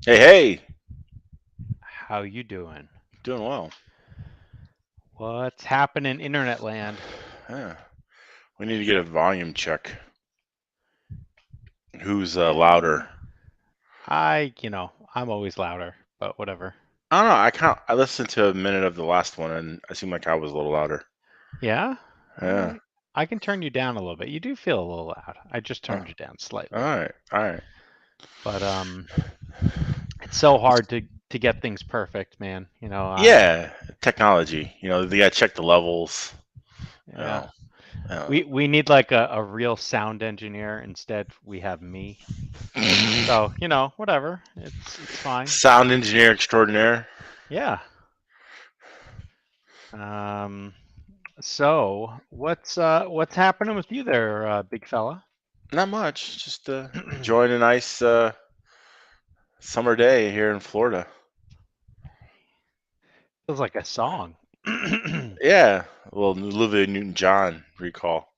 Hey, hey, How you doing? doing well. What's happening, internet land? Yeah, we need to get a volume check. Who's Eh, louder? I'm always louder, but whatever. I don't know. I listened to a minute of the last one, and I seemed like I was a little louder. Yeah? Yeah. I can turn you down a little bit. You do feel a little loud. I just Oh, turned you down all slightly. right, all right. But it's so hard to get things perfect, man. Yeah, technology. They gotta check the levels. Yeah. Oh, oh. We need like a real sound engineer. Instead, we have me. So, whatever. It's fine. Sound engineer extraordinaire. Yeah. Um So, what's happening with you there, big fella? Not much. Just enjoying a nice summer day here in Florida. Feels like a song. Yeah, a little Olivia Newton-John recall.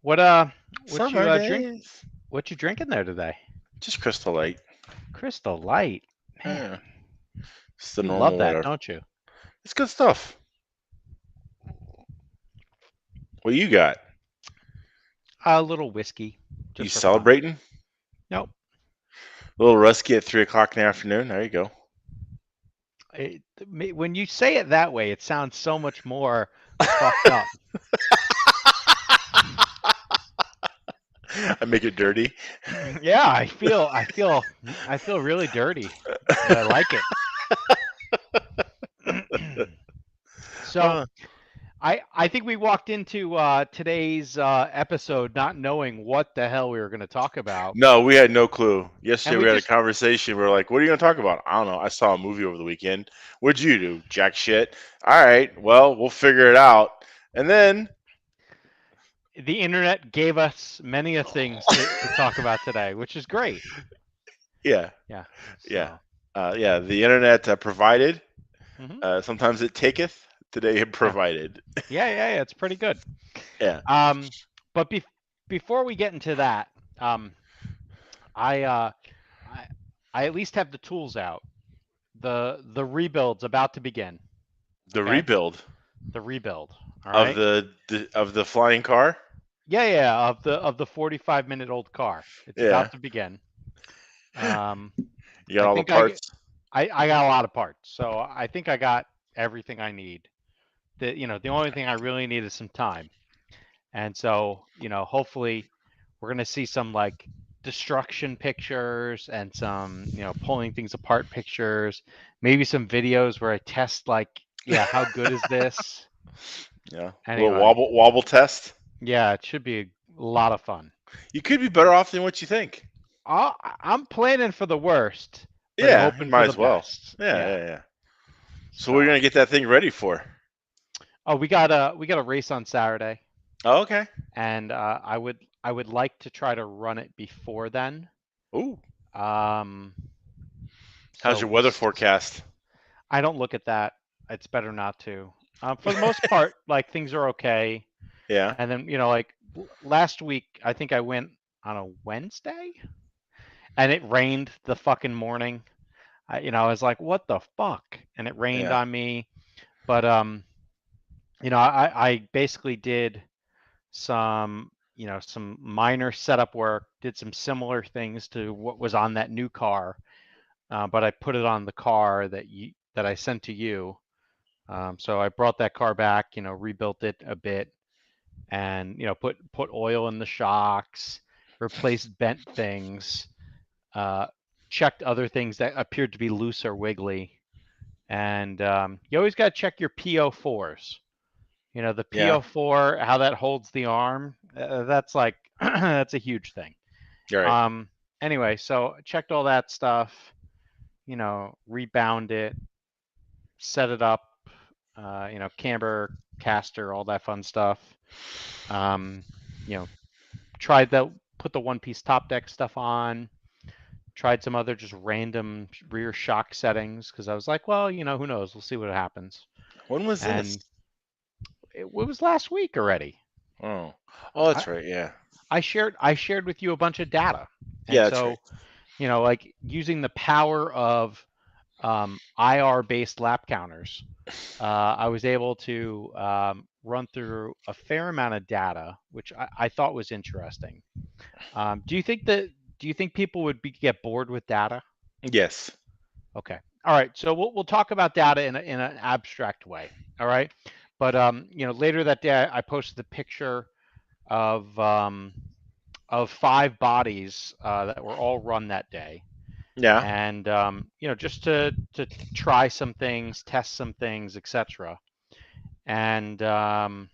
What uh what you Summer drink days. what you drinking there today? Just Crystal Light. Crystal Light. Man, Yeah, it's the you love normal that, whatever. don't you? It's good stuff. What you got? A little whiskey, You just for fun. celebrating? Nope. A little rusky at 3 o'clock in the afternoon. There you go. When you say it that way, it sounds so much more fucked up. I make it dirty. Yeah, I feel really dirty, but I like it. So, Uh, I think we walked into today's episode not knowing what the hell we were going to talk about, no, we had no clue. Yesterday and we we had a just conversation. We are like, "What are you gonna talk about?" I don't know. I saw a movie over the weekend. What'd you do? Jack shit. All right. Well, we'll figure it out. And then, the internet gave us many of things to talk about today, which is great. yeah, Yeah. yeah, So, yeah. The internet provided. hmm Sometimes it taketh. Today it yeah, provided. yeah, it's pretty good. Yeah. Um, but before we get into that, I I I at least have the tools out. The rebuild's about to begin. The Okay, rebuild the rebuild. All of right. the flying car. Yeah, of the 45-minute old car. It's Yeah. about to begin. Um, You got I all the think parts. I got a lot of parts, so I think I got everything I need. The only thing I really need is some time, and so hopefully we're gonna see some like destruction pictures and some pulling things apart pictures, maybe some videos where I test like how good is this? Yeah. A little Anyway, wobble test. yeah, it should be a lot of fun. You could be better off than what you think. I'm planning for the worst, but Yeah, you hoping for might the as well. best. Yeah, Yeah. yeah, yeah. So we're So, gonna get that thing ready for. oh, we got a race on Saturday, Oh, okay. and I would like to try to run it before then. Ooh. Um, How's so your weather forecast? I don't look at that. It's better not to. For the most part, like things are okay. Yeah. And then like last week, I think I went on a Wednesday, and it rained the fucking morning. I was like, what the fuck? And it rained Yeah. on me. But I basically did some minor setup work, did some similar things to what was on that new car, but I put it on the car that I sent to you. So I brought that car back, rebuilt it a bit, and put oil in the shocks, replaced bent things, uh, checked other things that appeared to be loose or wiggly, and you always got to check your PO4s. The Yeah. PO4, how that holds the arm, that's like that's a huge thing. You're right. Um, anyway, so checked all that stuff, rebound it, set it up, camber, caster, all that fun stuff. Um, you know, tried the put the one piece top deck stuff on. Tried some other just random rear shock settings because I was like, well, who knows? We'll see what happens. When was this? And it was last week already. Oh. Oh, I, that's right. Yeah. I shared with you a bunch of data, Yeah, and that's right. so like using the power of IR-based lap counters, I was able to run through a fair amount of data, which I thought was interesting. Do you think that do you think people would get bored with data? Yes. Okay. All right. So we'll talk about data in an abstract way. All right. But later that day, I posted a picture of um, of 5 bodies that were all run that day, Yeah. and just to try some things, test some things, etc. And the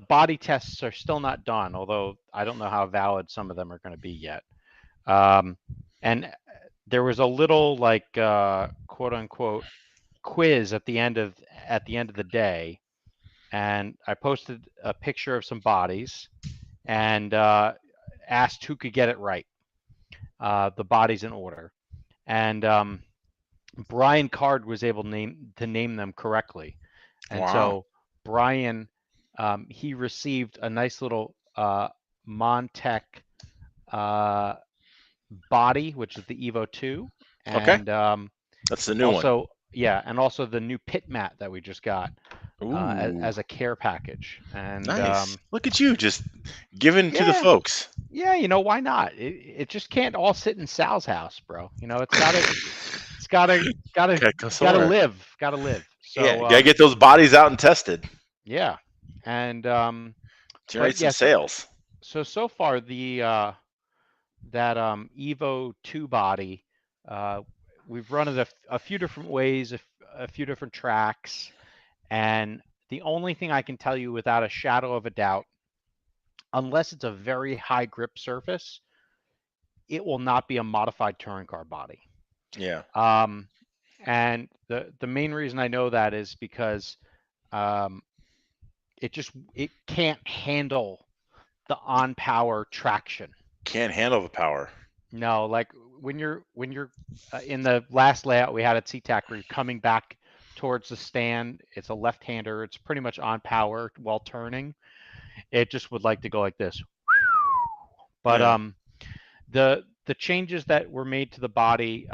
body tests are still not done, although I don't know how valid some of them are going to be yet. Um, and there was a little like quote unquote quiz at the end of the day, and I posted a picture of some bodies and asked who could get it right, the bodies in order, and Brian Card was able to name them correctly, and Wow. so Brian, he received a nice little Montec uh, body, which is the Evo 2, Okay. and That's the new one. also, yeah, and also the new pit mat that we just got Ooh. as a care package. And Nice. Look at you just giving to the yeah, folks. yeah, why not? It just can't all sit in Sal's house, bro. It's Gotta go gotta somewhere. live, gotta live. Yeah, So gotta get those bodies out and tested. yeah, and but Generate some yes, sales. so far the that Evo 2 body, uh, we've run it a few different ways, a few different tracks, and the only thing I can tell you without a shadow of a doubt, unless it's a very high grip surface, it will not be a modified touring car body. Yeah. Um, and the main reason I know that is because um, it can't handle the on power traction. Can't handle the power. No, like when you're in the last layout we had at SeaTac, where you're coming back towards the stand, it's a left-hander. It's pretty much on power while turning. It just would like to go like this. But Yeah. the changes that were made to the body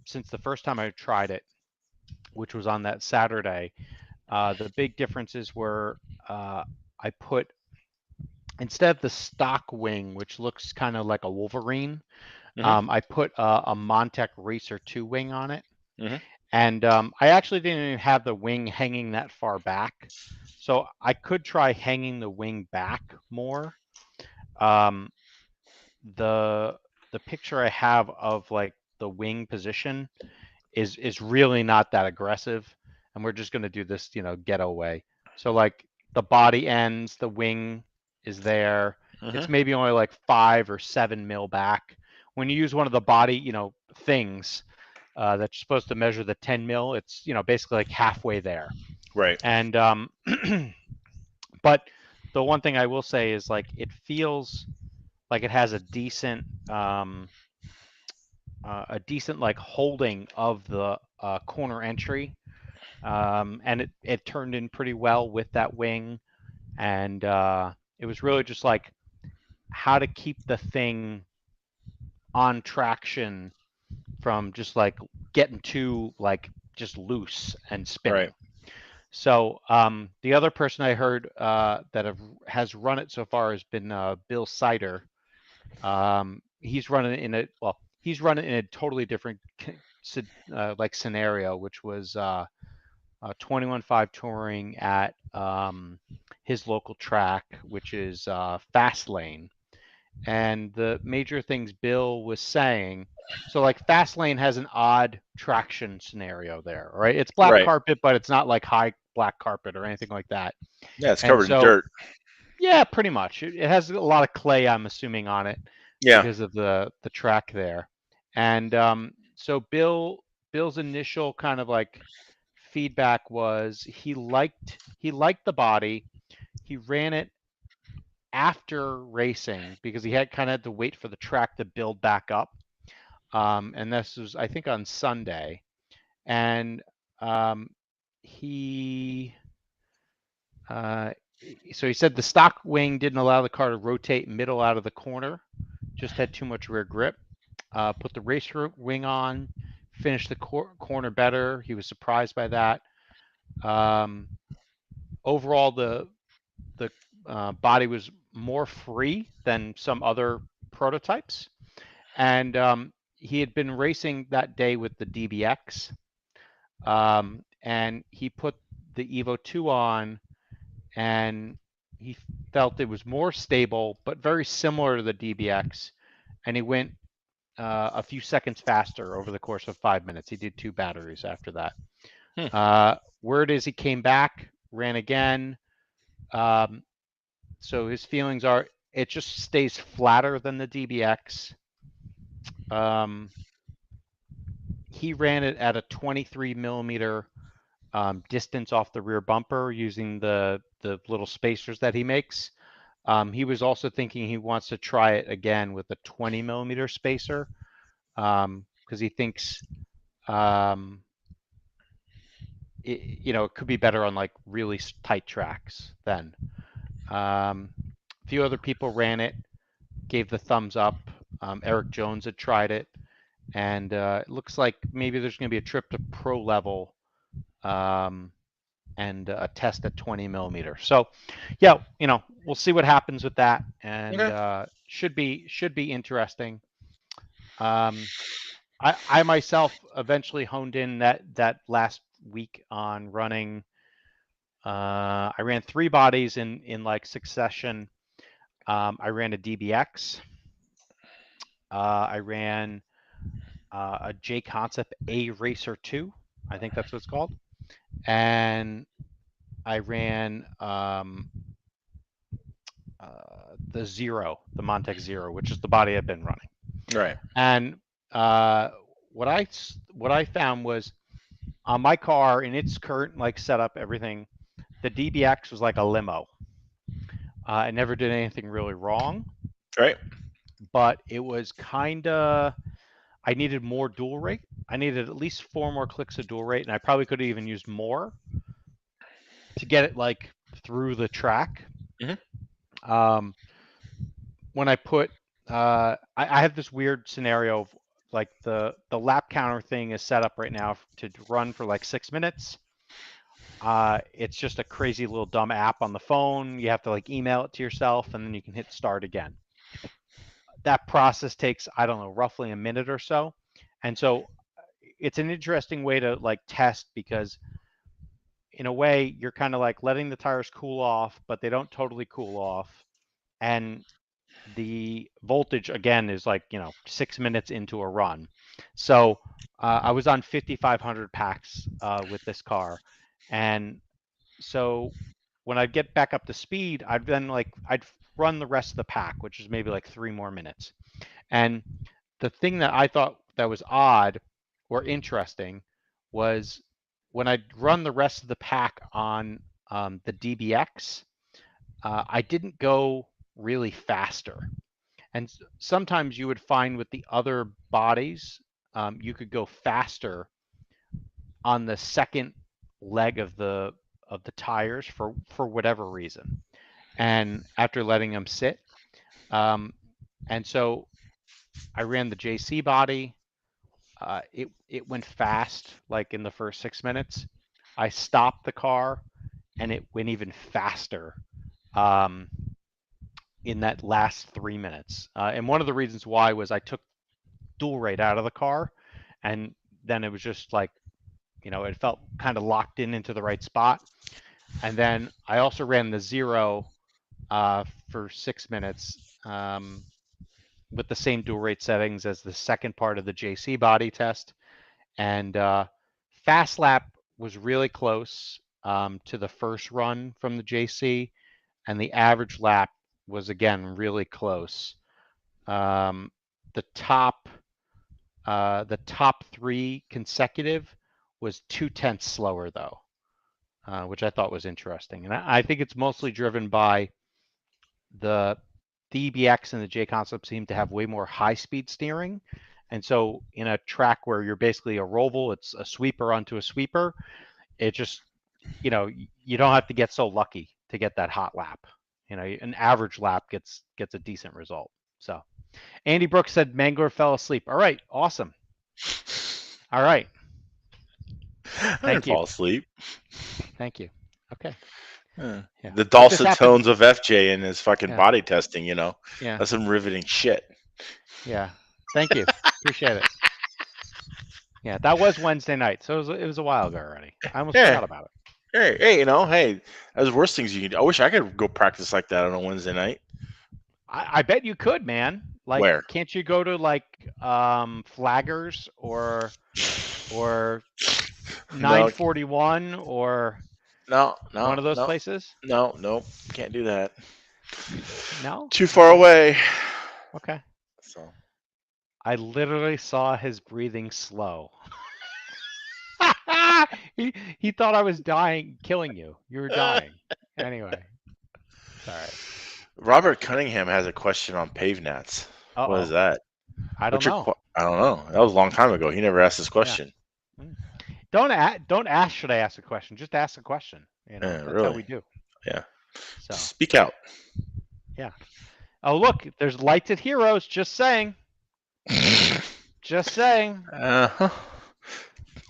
since the first time I tried it, which was on that Saturday, the big differences were I put, instead of the stock wing, which looks kind of like a Wolverine, Hmm. I put a Montec Racer 2 wing on it. Hmm. And I actually didn't even have the wing hanging that far back. So I could try hanging the wing back more. Um, the the picture I have of like the wing position is really not that aggressive, and we're just going to do this, ghetto way. So like the body ends, the wing is there. It's Hmm. maybe only like 5 or 7 mil back. When you use one of the body, things that's supposed to measure the 10 mil, it's basically like halfway there. Right. And but the one thing I will say is like it feels like it has a decent like holding of the corner entry, and it turned in pretty well with that wing, and it was really just like how to keep the thing on traction from just like getting too like just loose and Right. spinning. So the other person I heard has run it so far has been Bill Sider. He's running in a well, he's running in a totally different like scenario, which was 21.5 touring at his local track, which is Fast Lane. And the major things Bill was saying, so like Fast Lane has an odd traction scenario there, right? It's black Right. carpet, but it's not like high black carpet or anything like that. Yeah, it's And covered in so, dirt. yeah, pretty much. It has a lot of clay, I'm assuming, on it Yeah. because of the track there. And so Bill's initial kind of like feedback was he liked the body. He ran it after racing because he had kind of had to wait for the track to build back up. And this was, I think, on Sunday. And um, he, uh, so he said the stock wing didn't allow the car to rotate middle out of the corner, just had too much rear grip. put the racer wing on, finished the corner better. He was surprised by that. Um, Overall, the body was more free than some other prototypes, and he had been racing that day with the DBX, and he put the Evo 2 on, and he felt it was more stable, but very similar to the DBX, and he went a few seconds faster over the course of 5 minutes. He did 2 batteries after that. Hmm. Word is he came back, ran again. Um, so his feelings are it just stays flatter than the DBX. Um, he ran it at a 23 millimeter distance off the rear bumper using the little spacers that he makes. He was also thinking he wants to try it again with a 20 millimeter spacer because he thinks it could be better on like really tight tracks then. A few other people ran it, gave the thumbs up. Eric Jones had tried it, and it looks like maybe there's going to be a trip to pro level um, and a test at 20 millimeter. So, yeah, we'll see what happens with that, and Okay. should be interesting. Um, I myself eventually honed in that last week on running. I ran 3 bodies in like succession. I ran a DBX. I ran a J Concept A Racer 2. I think that's what it's called. And I ran the Zero, the Montec Zero, which is the body I've been running. Right. And uh, what I found was on my car in its current like setup, everything, the DBX was like a limo. It never did anything really wrong, Right. but it was kind of I needed more dual rate. I needed at least 4 more clicks of dual rate, and I probably could have even used more to get it like through the track. Mhm. Um, when I put, I have this weird scenario of like the lap counter thing is set up right now to run for like 6 minutes. It's just a crazy little dumb app on the phone. You have to like email it to yourself, and then you can hit start again. That process takes, I don't know, roughly a minute or so, and so it's an interesting way to like test because in a way you're kind of like letting the tires cool off, but they don't totally cool off, and the voltage again is like 6 minutes into a run. So I was on 5500 packs with this car, and so when I'd get back up to speed, I'd run the rest of the pack, which is maybe like 3 more minutes. And the thing that I thought that was odd or interesting was when I'd run the rest of the pack on the DBX, I didn't go really faster. And sometimes you would find with the other bodies, you could go faster on the second leg of the tires for whatever reason. And after letting them sit, and so I ran the JC body. It went fast, like in the first 6 minutes. I stopped the car, and it went even faster um, in that last 3 minutes. And one of the reasons why was I took dual rate out of the car, and then it was just like it felt kind of locked in into the right spot. And then I also ran the Zero for 6 minutes with the same dual rate settings as the second part of the JC body test. And fast lap was really close to the first run from the JC, and the average lap was again really close. Um, the top the top 3 consecutive was 2/10 slower though, which I thought was interesting. And I think it's mostly driven by the DBX and the J Concept seem to have way more high-speed steering. And so in a track where you're basically a roval, it's a sweeper onto a sweeper, it just, you don't have to get so lucky to get that hot lap. An average lap gets a decent result. So Andy Brooks said Mangler fell asleep. All right, awesome. All right, I didn't thank you, fall asleep. thank you. Okay, yeah. The But this dulcet happened. tones of FJ and his fucking Yeah, body testing, yeah, that's some riveting shit. yeah. Thank you. Appreciate it. Yeah, that was Wednesday night, so it was a while ago already. I almost Yeah. forgot about it. Hey, there's worse things you can do. I wish I could go practice like that on a Wednesday night. I bet you could, man. Like, Where? can't you go to like Flaggers or No, 941 or no, one no, of those no, places? no. Can't do that. No? Too far Okay. away. Okay. So I literally saw his breathing slow. he thought I was dying, killing you. You were dying. Anyway, it's all right. Robert Cunningham has a question on pave nats. What is Uh-oh. that? I don't know. I don't know. That was a long time ago. He never asked this Yeah. question. Mm. Don't ask should I ask a question. Just ask a question. That's how Really? we do. Yeah. So, Speak out. yeah. Oh, look, there's lights at Heroes. Just saying. Just saying. Uh-huh.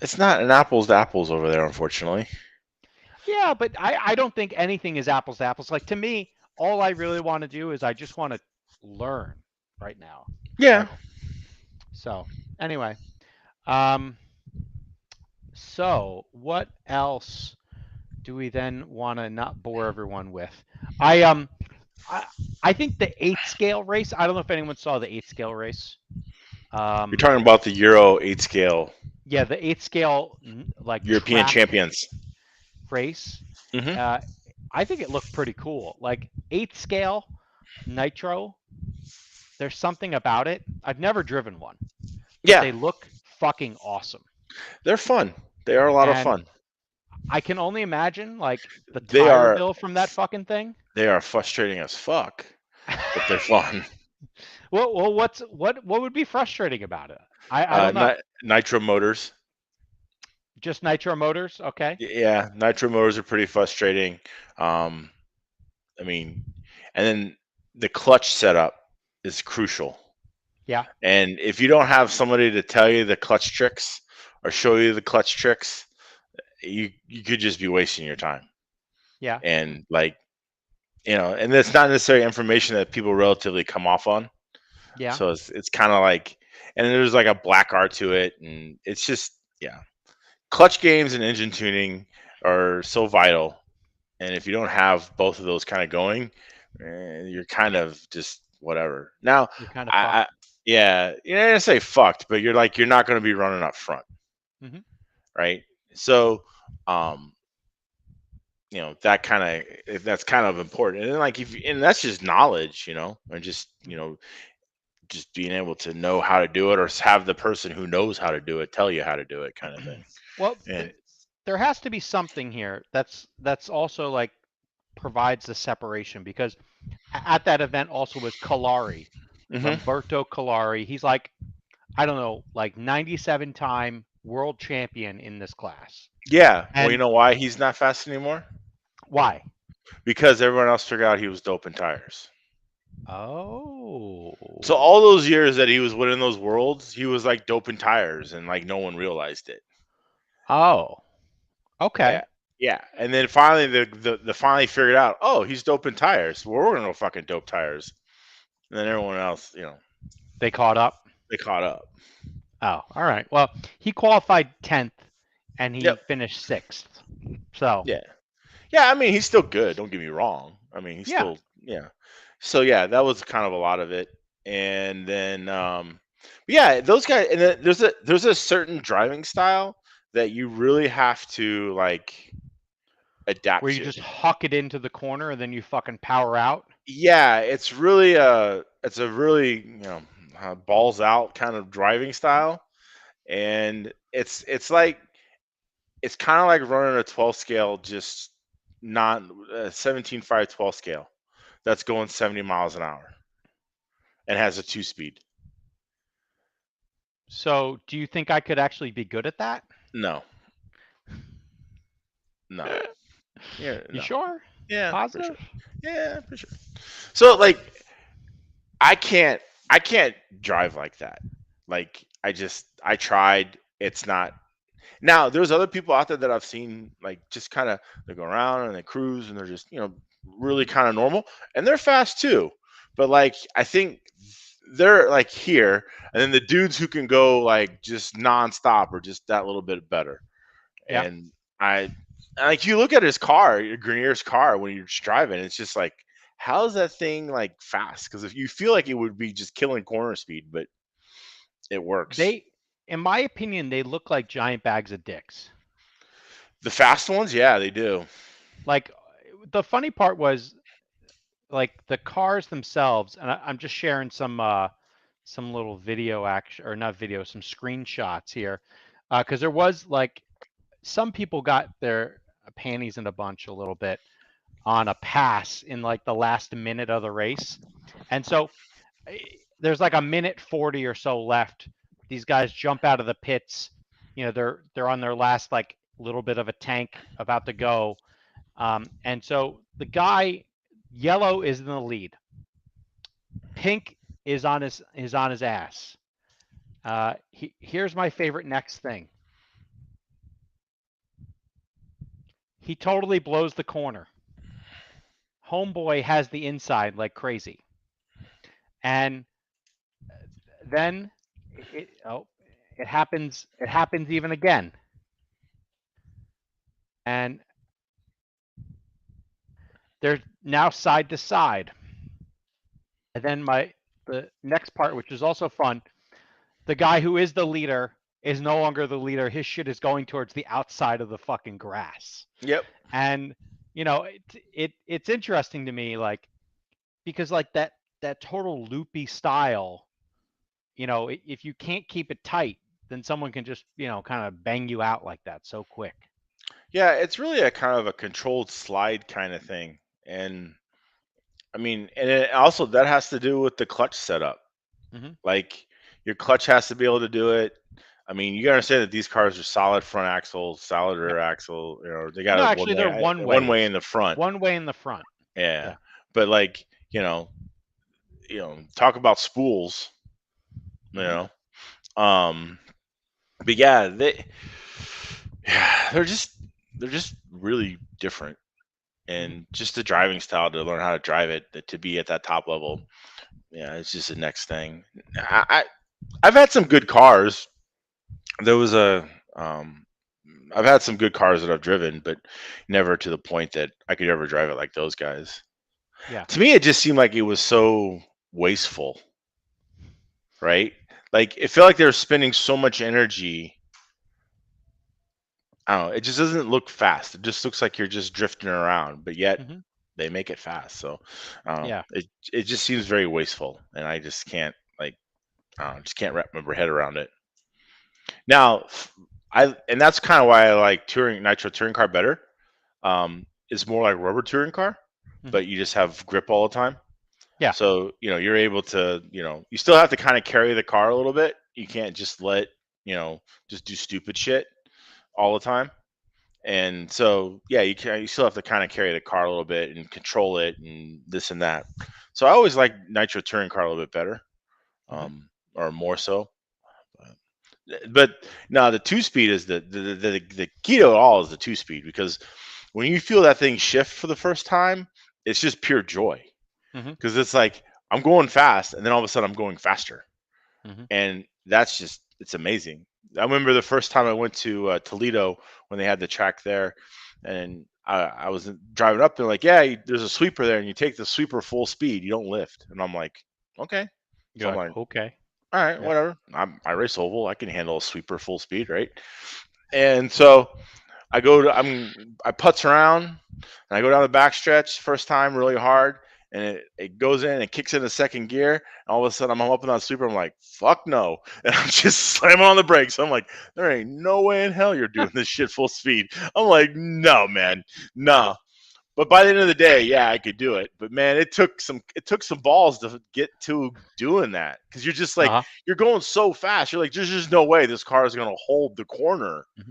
It's not an apples to apples over there, unfortunately. Yeah, but I don't think anything is apples to apples. Like, to me, all I really want to do is I just want to learn right now. Yeah. Like, so anyway, um, so what else do we then want to not bore everyone with? I um I, I think the 8 scale race. I don't know if anyone saw the 8 scale race. You're Um, talking about the Euro 8 scale yeah, the 8 scale like European track champions. race. Hmm. Uh, I think it looked pretty cool. Like 8 scale nitro. There's something about it. I've never driven one, but Yeah, they look fucking awesome. they're fun. They are a lot of And fun. I can only imagine like the They tire are bill from that fucking thing. they are frustrating as fuck, but they're fun. Well, what would be frustrating about it? I don't know. Nitro motors. Just nitro motors, okay? Yeah, nitro motors are pretty frustrating. Um, I mean, and then the clutch setup is crucial. Yeah, And if you don't have somebody to tell you the clutch tricks or show you the clutch tricks, you could just be wasting your time. yeah, And like, and it's not necessarily information that people relatively come off on. yeah. So it's kind of like, and there's like a black art to it, and it's just, yeah. Clutch games and engine tuning are so vital, and if you don't have both of those kind of going, you're kind of just whatever. Now, You're kind of I fucked. yeah, you're not gonna say fucked, but you're not gonna be running up front, Hmm. right? So, um, that's kind of important, and then, like if and that's just knowledge, and just being able to know how to do it, or have the person who knows how to do it tell you how to do it, kind of thing. Well, And there has to be something here that's also like provides the separation because at that event also was Kalari, hmm Lamberto Kalari. He's like, I don't know, like 97-time world champion in this class. yeah, well, you And know why he's not fast anymore? why? Because everyone else figured out he was doping tires. So Oh. all those years that he was winning those worlds, he was like doping tires, and like no one realized it. Oh. Yeah, Okay. yeah. And then finally, the finally figured out, oh, he's doping tires. Well, we're gonna go fucking dope tires. And then everyone else, They caught up. they caught up. Oh, all right. Well, he qualified 10th and he Yep. finished 6th. So, Yeah. Yeah. I mean, he's still good. Don't get me wrong. I mean, he's yeah. still, yeah. So yeah, that was kind of a lot of it. And then, yeah, those guys. And then there's a certain driving style that you really have to like Where adapt you to. just huck it into the corner and then you fucking power out. Yeah, it's a really balls out kind of driving style, and it's kind of like running a 12 scale, just not 17.5 12 scale that's going 70 miles an hour and has a 2 speed. So, do you think I could actually be good at that? No, no, yeah, You no, sure? yeah, for sure, Positive? yeah, for sure. So like, I can't. I can't drive like that. Like I tried. It's not. Now there's other people out there that I've seen like just kind of they go around and they cruise and they're just really kind of normal and they're fast too. But like I think they're like here, and then the dudes who can go like just nonstop are just that little bit better. Yeah. And I like you look at his car, Grenier's car when you're just driving, it's just like how's that thing like fast? Because if you feel like it would be just killing corner speed, but it works. They, in my opinion, they look like giant bags of dicks. The fast ones, yeah, they do. Like the funny part was like the cars themselves, and I'm just sharing some little video action or not video, some screenshots here, because there was like some people got their panties in a bunch a little bit on a pass in like the last minute of the race, and so eh, there's like a minute 40 or so left. These guys jump out of the pits. You know, they're on their last like little bit of a tank about to go. And so the guy yellow is in the lead. Pink is on his ass. Here's my favorite next thing. He totally blows the corner. Homeboy has the inside like crazy, and then it happens. It happens even again, and they're now side to side. And then the next part, which is also fun, the guy who is the leader is no longer the leader. His shit is going towards the outside of the fucking grass. Yep. And it's interesting to me, like, because like that total loopy style, if you can't keep it tight, then someone can just kind of bang you out like that so quick. Yeah, it's really a kind of a controlled slide kind of thing. And I mean, and it also that has to do with the clutch setup. Hmm. Like your clutch has to be able to do it. I mean, you gotta understand that these cars are solid front axle, solid Yep. rear axle. They got No, a actually, they're one one way ways. in the front. One way in the front. Yeah, Yeah. but like talk about spools. You Hmm. know, um, but yeah, yeah, they're just really different, Hmm. and just the driving style to learn how to drive it to be at that top level. Yeah, it's just the next thing. I've had some good cars. There was a I've had some good cars that I've driven, but never to the point that I could ever drive it like those guys. Yeah. To me, it just seemed like it was so wasteful, right? Like it felt like they were spending so much energy. I don't know. It just doesn't look fast. It just looks like you're just drifting around, but yet Hmm. they make it fast. So I don't know. Yeah. It just seems very wasteful, and I just can't like I don't know, just can't wrap my head around it. Now, and that's kind of why I like touring nitro touring car better. It's more like rubber touring car, Hmm. but you just have grip all the time. Yeah. So you're able to you still have to kind of carry the car a little bit. You can't just let just do stupid shit all the time. And so yeah, you still have to kind of carry the car a little bit and control it and this and that. So I always like nitro touring car a little bit better, Hmm. or more so. But no, the two speed is the key to it all is the two speed, because when you feel that thing shift for the first time, it's just pure joy, Hmm. because it's like I'm going fast and then all of a sudden I'm going faster, Hmm. and that's just it's amazing. I remember the first time I went to Toledo when they had the track there, and I was driving up. They're like, "Yeah, there's a sweeper there, and you take the sweeper full speed. You don't lift." And I'm like, "Okay." So You're I'm like, like, okay. "All right, Yeah. whatever. I race oval. I can handle a sweeper full speed, right?" And so I putz around and I go down the backstretch first time really hard, and it goes in and kicks in the second gear, and all of a sudden I'm up on that sweeper. I'm like, fuck no. And I'm just slamming on the brakes. I'm like, there ain't no way in hell you're doing this shit full speed. I'm like, no, man. No. But by the end of the day, yeah, I could do it. But man, it took some balls to get to doing that, because you're just like Uh-huh. you're going so fast. You're like, there's just no way this car is gonna hold the corner, Hmm.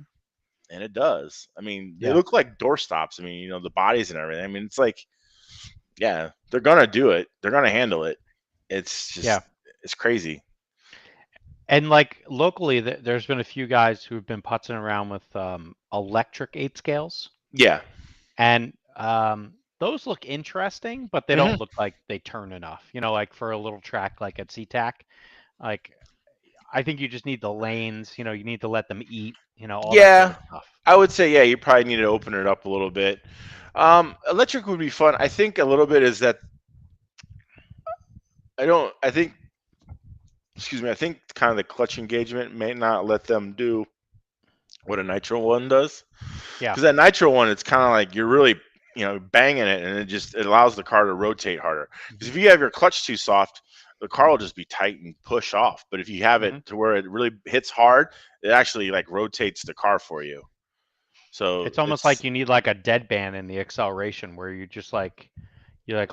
and it does. I mean, they Yeah. look like door stops. I mean, the bodies and everything. I mean, it's like, yeah, they're gonna do it. They're gonna handle it. It's Yeah. just It's crazy. And like locally, there's been a few guys who've been putzing around with electric 8 scales, Yeah. and those look interesting, but they Hmm. don't look like they turn enough. Like for a little track like at SeaTac, like I think you just need the lanes. You need to let them eat. All that sort Yeah, of stuff. I would say yeah. You probably need to open it up a little bit. Electric would be fun. I think a little bit is that I don't. I think excuse me. I think kind of the clutch engagement may not let them do what a nitro one does. Yeah, Because that nitro one, it's kind of like you're really banging it, and it allows the car to rotate harder. Because hmm if you have your clutch too soft, the car will just be tight and push off. But if you have it hmm to where it really hits hard, it actually like rotates the car for you. So it's almost it's like you need like a deadband in the acceleration where you just like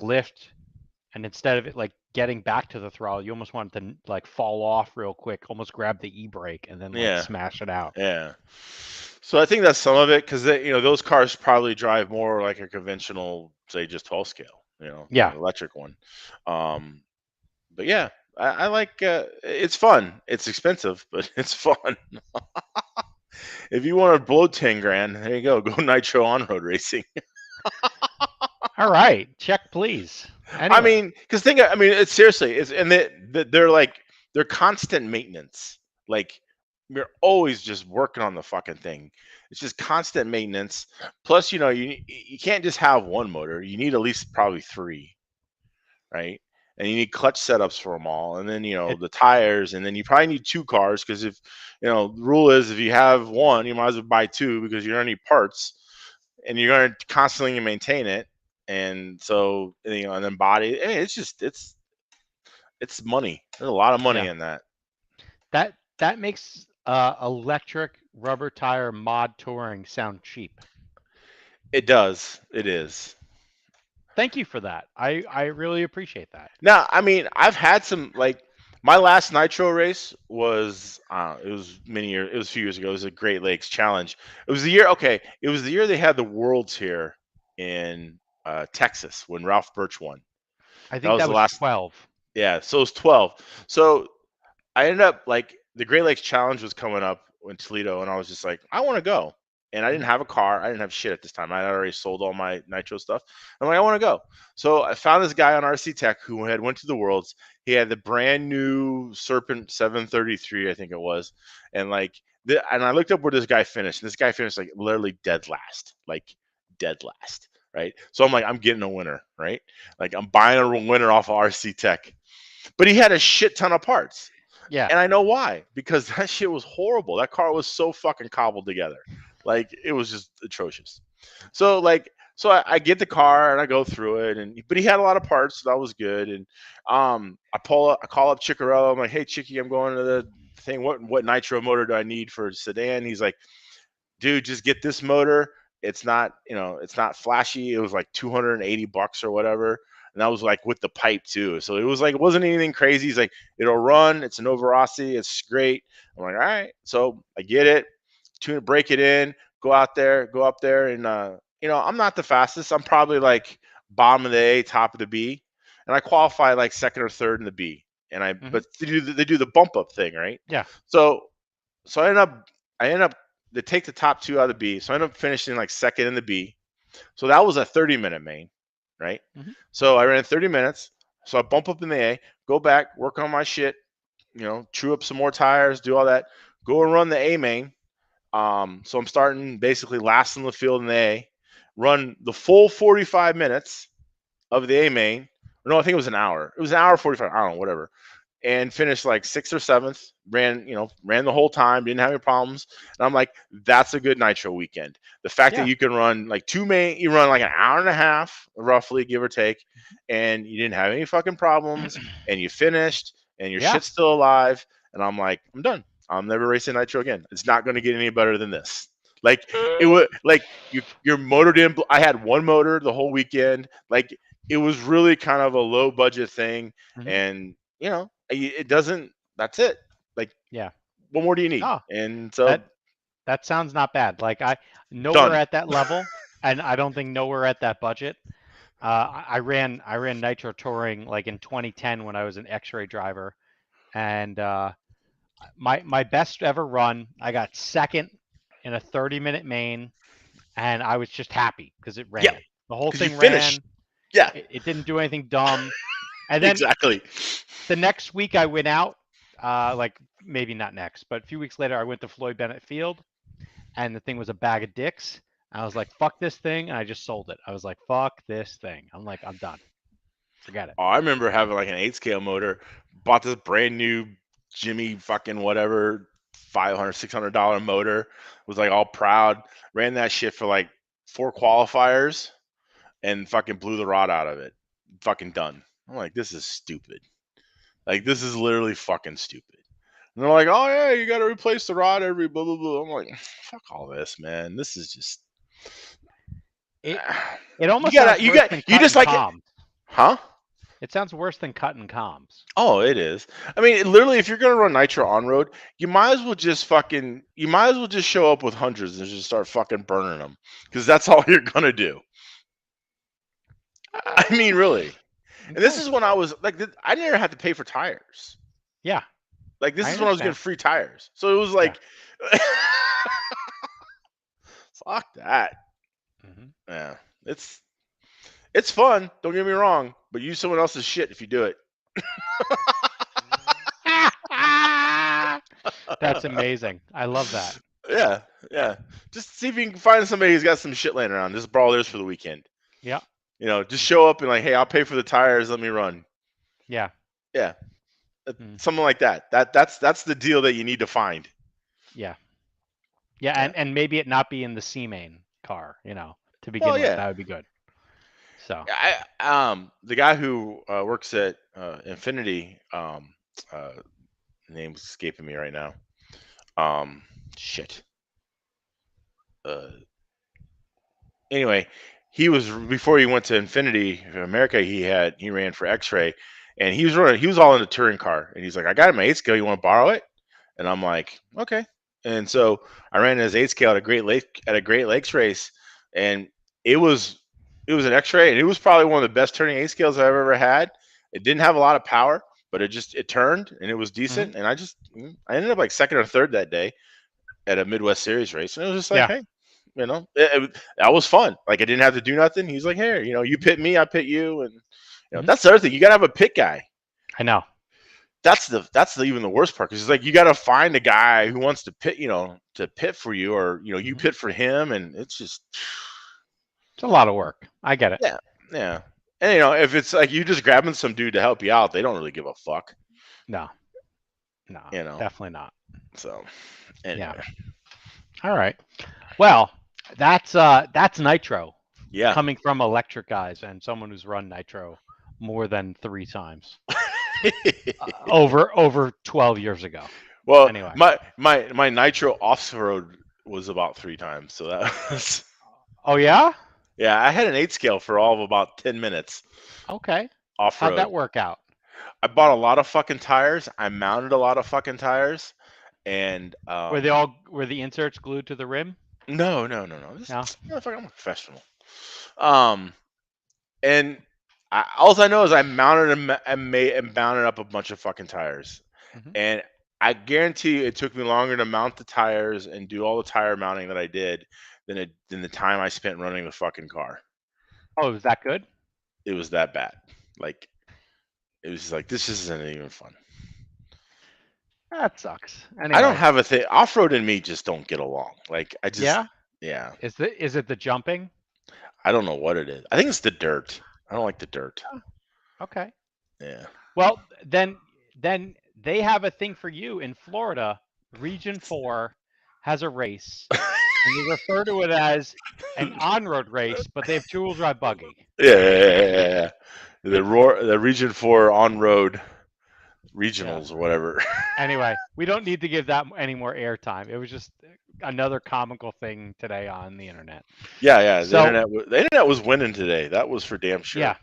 lift, and instead of it like getting back to the throttle, you almost want it to like fall off real quick, almost grab the e-brake and then like yeah, smash it out. yeah. So I think that's some of it because those cars probably drive more like a conventional, say, just 12 scale, than Yeah. an electric one. Um, but yeah, I like it's fun. It's expensive, but it's fun. If you want to blow 10 grand, there you go. Go nitro on road racing. All right. Check, please. I Anyway. mean, because I mean, it's seriously, and they're like, they're constant maintenance. Like, you're always just working on the fucking thing. It's just constant maintenance. Plus, you can't just have one motor. You need at least probably three, right? And you need clutch setups for them all, and then It, the tires, and then you probably need two cars because if the rule is if you have one, you might as well buy two because you're gonna need parts, and you're gonna constantly maintain it, and so and then body. I mean, it's money. There's a lot of money yeah. in that. That makes electric rubber tire mod touring sound cheap. It does. It is. Thank you for that. I really appreciate that. Now, I mean, I've had some like my last nitro race was it was many years. It was a few years ago. It was a Great Lakes Challenge. It was the year. Okay, it was the year they had the Worlds here in Texas when Ralph Birch won. I That think was that the was last. 12. Yeah, so it was 12. So I ended up like the Great Lakes Challenge was coming up in Toledo, and I was just like, I want to go. And I didn't hmm have a car. I didn't have shit at this time. I had already sold all my nitro stuff. I'm like, I want to go. So I found this guy on RC Tech who had went to the Worlds. He had the brand new Serpent 733, I think it was, and like, and I looked up where this guy finished. And this guy finished like literally dead last, like dead last, right? So I'm like, I'm getting a winner, right? Like I'm buying a winner off of RC Tech. But he had a shit ton of parts. Yeah. And I know why, because that shit was horrible. That car was so fucking cobbled together. Like it was just atrocious. So like I get the car and I go through it but he had a lot of parts, so that was good. And I call up Chicarello, I'm like, hey Chicky, I'm going to the thing. What nitro motor do I need for a sedan? He's like, dude, just get this motor. It's not, it's not flashy. It was like $280 or whatever. And that was like with the pipe too. So it was like, it wasn't anything crazy. He's like, it'll run. It's an Novarossi. It's great. I'm like, all right. So I get it, break it in, go out there, go up there. And, I'm not the fastest. I'm probably like bottom of the A, top of the B. And I qualify like second or third in the B. hmm But they do the bump up thing, right? Yeah. So, so I end up they take the top two out of the B. So I ended up finishing like second in the B. So that was a 30-minute main, right? hmm So I ran 30 minutes. So I bump up in the A, go back, work on my shit, chew up some more tires, do all that, go and run the A main. So I'm starting basically last in the field in the A, run the full 45 minutes of the A main. No, I think it was an hour. It was an hour 45. I don't know, whatever, and finished like sixth or seventh. Ran the whole time, didn't have any problems. And I'm like, that's a good nitro weekend. The fact that Yeah. you can run like you run like an hour and a half, roughly, give or take, and you didn't have any fucking problems, and you finished, and your Yeah. shit's still alive. And I'm like, I'm done. I'm never racing nitro again. It's not going to get any better than this. Like it would, like your motor didn't. I had one motor the whole weekend. Like it was really kind of a low budget thing, hmm and it doesn't. That's it. Like, Yeah. what more do you need? Oh, And that so that sounds not bad. Like I nowhere done. at that level, and I don't think nowhere at that budget. I ran nitro touring like in 2010 when I was an X-ray driver, and my best ever run, I got second in a 30-minute main, and I was just happy because it Yeah, ran. The whole because you thing finished. ran. Yeah, It didn't do anything dumb. And then exactly. the next week I went out, like maybe not next, but a few weeks later I went to Floyd Bennett Field, and the thing was a bag of dicks. I was like, fuck this thing, and I just sold it. I was like, fuck this thing. I'm like, I'm done. Forget it. Oh, I remember having like an 8 scale motor. Bought this brand new Jimmy fucking whatever $500 $600 motor. Was like all proud. Ran that shit for like 4 qualifiers and fucking blew the rod out of it. Fucking done. I'm like, this is stupid. Like this is literally fucking stupid. And they're like, oh yeah, you got to replace the rod every blah blah blah. I'm like, fuck all this, man. This is just. It it You almost sounds gotta, worse than you just cutting like it, comms. huh? It sounds worse than cutting comms. Oh, it is. I mean, literally, if you're gonna run nitro on road, you might as well just show up with hundreds and just start fucking burning them, because that's all you're gonna do. I mean, really. And this Okay. is when I was like, I never had to pay for tires. Yeah, Like this I is when I was getting understand. free tires. So it was Yeah. like, fuck that. Hmm. Yeah, it's fun. Don't get me wrong, but use someone else's shit if you do it. That's amazing. I love that. Yeah, yeah. Just see if you can find somebody who's got some shit laying around. Just borrow theirs for the weekend. Yeah. Just show up and like, hey, I'll pay for the tires. Let me run. Yeah. Yeah, Mm. something like that. That's the deal that you need to find. Yeah. Yeah. Yeah. And maybe it not be in the C main car, to Well, begin with. yeah. That would be good. So, The guy who works at Infinity, name's escaping me right now. Shit. Uh, anyway, he was before he went to Infinity America. He ran for X-Ray, and he was running. He was all in a touring car, and he's like, "I got it my 8 scale. You want to borrow it?" And I'm like, "Okay." And so I ran his 8 scale at a Great Lakes race, and it was an X-Ray, and it was probably one of the best turning 8 scales I've ever had. It didn't have a lot of power, but it turned and it was mhm. decent. And I ended up like second or third that day at a Midwest Series race, and it was just like, Yeah. hey, that was fun. Like I didn't have to do nothing. He's like, hey, you pit me, I pit you, and Mhm. that's the other thing. You gotta have a pit guy. I know. Even the worst part, because it's like you got to find a guy who wants to pit for you, or you Mhm. pit for him, and it's just It's a lot of work. I get it. yeah, yeah. And if it's like you just grabbing some dude to help you out, they don't really give a fuck. No. No. You know. Definitely not. So Yeah. anyway, All right. Well, that's nitro yeah. coming from electric guys and someone who's run nitro more than 3 times over 12 years ago. Well, Anyway. my nitro off road was about 3 times, so that was Oh yeah? yeah. I had an 8 scale for all of about 10 minutes Okay. off How'd road. that work out? I bought a lot of fucking tires. I mounted a lot of fucking tires, and Were the inserts glued to the rim? no, no, no, no. No. Motherfucker, I'm a professional. Um, and all I know is I mounted and mounted up a bunch of fucking tires, Hmm. and I guarantee you it took me longer to mount the tires and do all the tire mounting that I did than the time I spent running the fucking car. Oh, was that good? It was that bad. Like it was just like this isn't even fun. That sucks. I don't Anyway. have a thing. Off road and me just don't get along. Like I just Yeah? yeah. Is it the jumping? I don't know what it is. I think it's the dirt. I don't like the dirt. Oh, okay. Yeah. Well, then they have a thing for you in Florida. Region 4 has a race, and they refer to it as an on-road race, but they have two-wheel drive buggy. Yeah. The Region 4 on road Yeah. regionals or whatever. Anyway, we don't need to give that any more airtime. It was just another comical thing today on the internet. Yeah, yeah. So, The internet was winning today. That was for damn sure. yeah.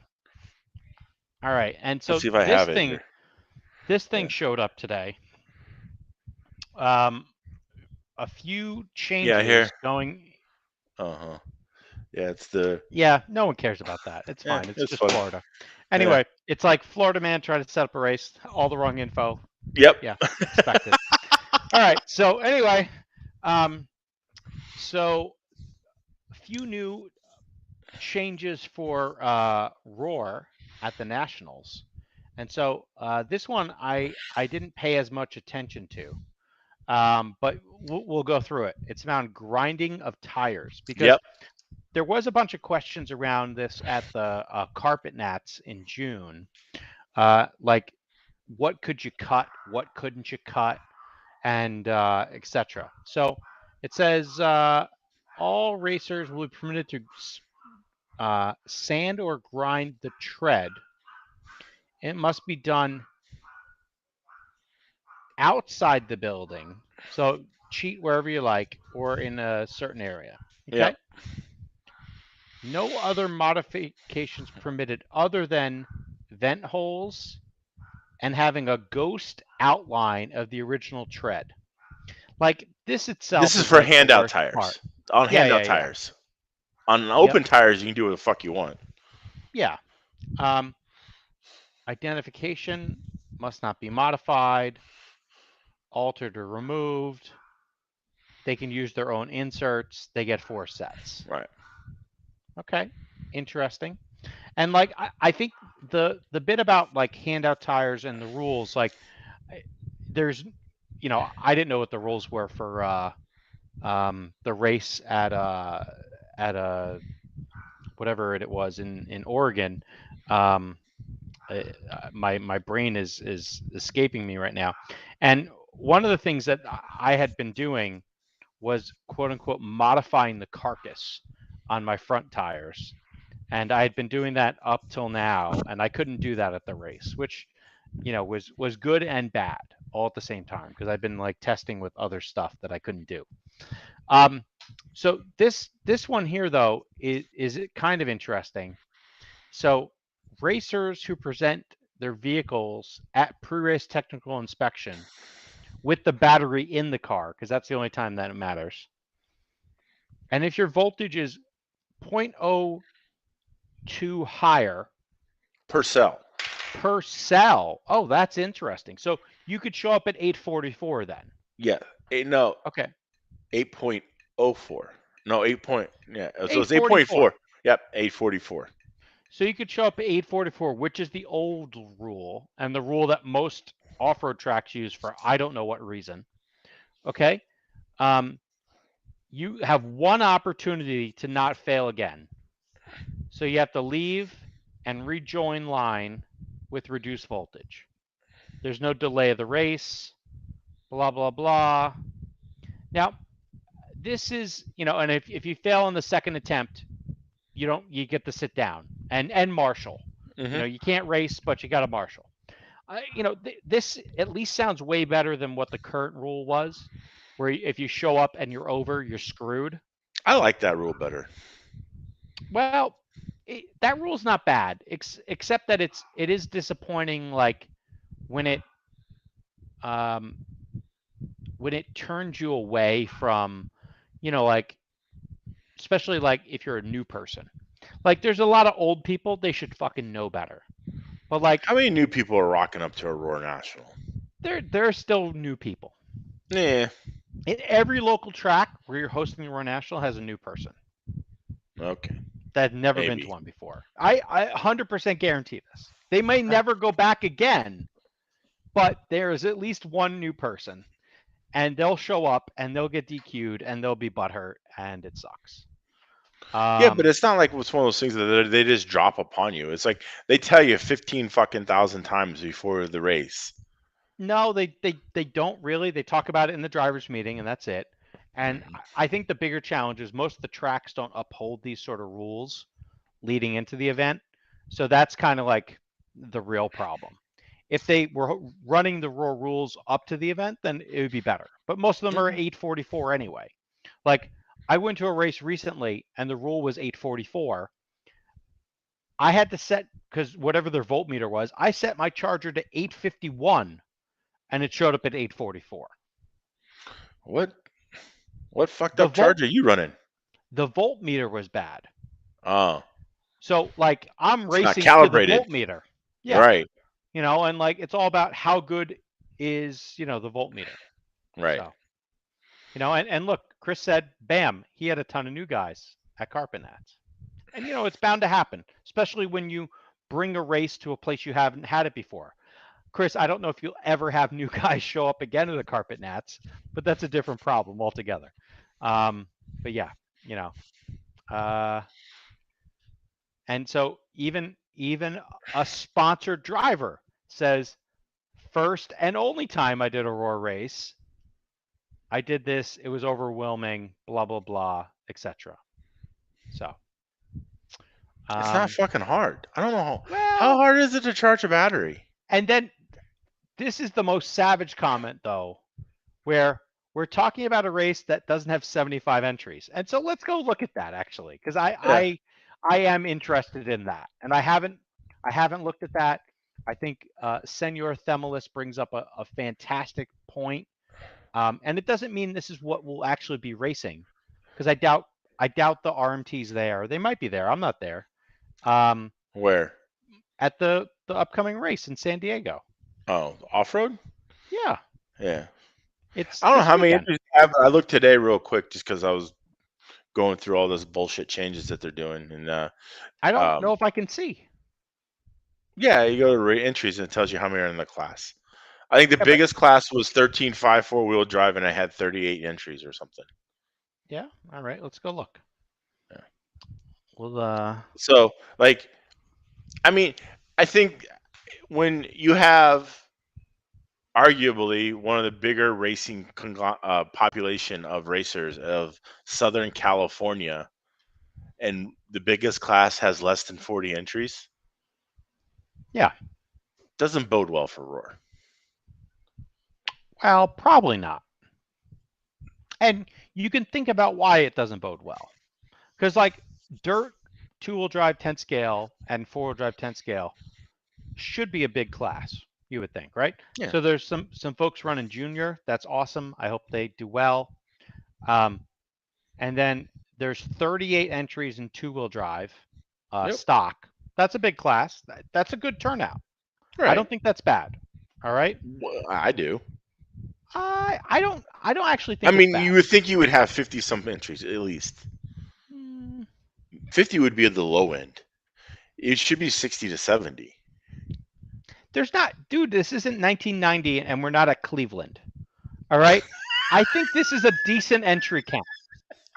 All right. And Let's so see if I have it here. this thing Yeah. showed up today. A few Yeah, here. changes going. Uh-huh. Yeah, it's the Yeah, no one cares about that. It's yeah, fine. It's it's just fun. Florida. Yeah. Anyway, it's like Florida man tried to set up a race, all the wrong info. Yep. Yeah, expected. All right. So anyway, so a few new changes for Roar at the Nationals, and so this one I didn't pay as much attention to, but we'll go through it. It's around grinding of tires because Yep. there was a bunch of questions around this at the Carpet Nats in June, like what could you cut, what couldn't you cut, and etc. So it says all racers will be permitted to sand or grind the tread. It must be done outside the building. So cheat wherever you like or in a certain area. Okay. Yep. No other modifications permitted other than vent holes and having a ghost outline of the original tread. Like this This itself is is for like the handout worst part. tires. On Yeah, handout yeah, yeah. tires. On Yep. open tires, you can do what the fuck you want. Yeah. Um, identification must not be modified, altered, or removed. They can use their own inserts. They get 4 sets. Right. Okay, interesting. And like I think the bit about like handout tires and the rules, like there's, I didn't know what the rules were for the race at whatever it was in Oregon. Um, my brain is escaping me right now. And one of the things that I had been doing was quote unquote modifying the carcass on my front tires. And I had been doing that up till now, and I couldn't do that at the race, which was good and bad all at the same time because I've been like testing with other stuff that I couldn't do. Um, so this one here though is kind of interesting. So racers who present their vehicles at pre-race technical inspection with the battery in the car, because that's the only time that it matters. And if your voltage is 0.02 higher Per cell. per cell, oh, that's interesting. So you could show up at 844 then. Yeah. No, Okay, 8.04. No, 8 point. Yeah. So it's 844. 8.4. Yep. 844. So you could show up at 844, which is the old rule and the rule that most off-road tracks use for I don't know what reason. Okay. You have one opportunity to not fail again. So you have to leave and rejoin line with reduced voltage. There's no delay of the race, blah, blah, blah. Now, this is, and if you fail on the second attempt, you get to sit down and marshal. Mm-hmm. You can't race, but you got to marshal. This at least sounds way better than what the current rule was, where if you show up and you're over, you're screwed. I like that rule better. Well, that rule's not bad, except that it is disappointing. Like when it turns you away from, like especially like if you're a new person. Like there's a lot of old people, they should fucking know better. But like How many new people are rocking up to Aurora National? there are still new people. Yeah. Every local track where you're hosting the Royal National has a new person Okay. that had never been to one before. I 100% guarantee this. They may never go back again, but there is at least one new person, and they'll show up and they'll get DQ'd and they'll be butthurt, and it sucks. Yeah, but it's not like it's one of those things that they just drop upon you. It's like they tell you 15 fucking thousand times before the race. No, they don't really. They talk about it in the drivers' meeting, and that's it. And I think the bigger challenge is most of the tracks don't uphold these sort of rules leading into the event. So that's kind of like the real problem. If they were running the raw rules up to the event, then it would be better. But most of them are 844 anyway. Like I went to a race recently and the rule was 844. I had to set, because whatever their voltmeter was, I set my charger to 851 and it showed up at 844. What fucked up charger are you running? The voltmeter was bad. Oh. So like I'm It's not racing with a calibrated. voltmeter. Yeah. Right. And like it's all about how good is, the voltmeter. Right. So, and look, Chris said, bam, he had a ton of new guys at Carpet Nats. And, it's bound to happen, especially when you bring a race to a place you haven't had it before. Chris, I don't know if you'll ever have new guys show up again at the Carpet Nats, but that's a different problem altogether. But yeah, and so even a sponsored driver says, first and only time I did a Roar race, I did this, it was overwhelming, blah, blah, blah, etc. So It's not fucking hard. I don't know how well, hard is it to charge a battery? and then this is the most savage comment though, where we're talking about a race that doesn't have 75 entries. And so let's go look at that actually, because Yeah. I am interested in that. And I haven't looked at that. I think Senor Themelis brings up a fantastic point. And it doesn't mean this is what we'll actually be racing, because I doubt the RMT's there. They might be there. I'm not there. Where? At the upcoming race in San Diego. Oh, off-road? Yeah. Yeah. It's I don't know this how many weekend. entries they have. I looked today real quick just because I was going through all those bullshit changes that they're doing. And I don't know if I can see. yeah, you go to entries and it tells you how many are in the class. I think the Yeah, biggest class was 13.5 four-wheel drive, and I had 38 entries or something. yeah. All right, let's go look. Yeah. Well, So, like, I mean, I think when you have arguably one of the bigger racing population of racers of Southern California, and the biggest class has less than 40 entries, yeah. doesn't bode well for Roar. Well, probably not. And you can think about why it doesn't bode well. Because like dirt, two-wheel drive 10 scale and four-wheel drive 10 scale should be a big class, you would think, right? Yeah. So there's some folks running junior. That's awesome. I hope they do well. And then there's 38 entries in two-wheel drive Yep. stock. That's a big class. That's a good turnout. Right. I don't think that's bad. All right. Well, I do. I don't actually think. I mean, it's bad. you would think you would have 50 some entries at least. 50 would be at the low end. It should be 60 to 70. There's not, dude. This isn't 1990, and we're not at Cleveland. All right. I think this is a decent entry count.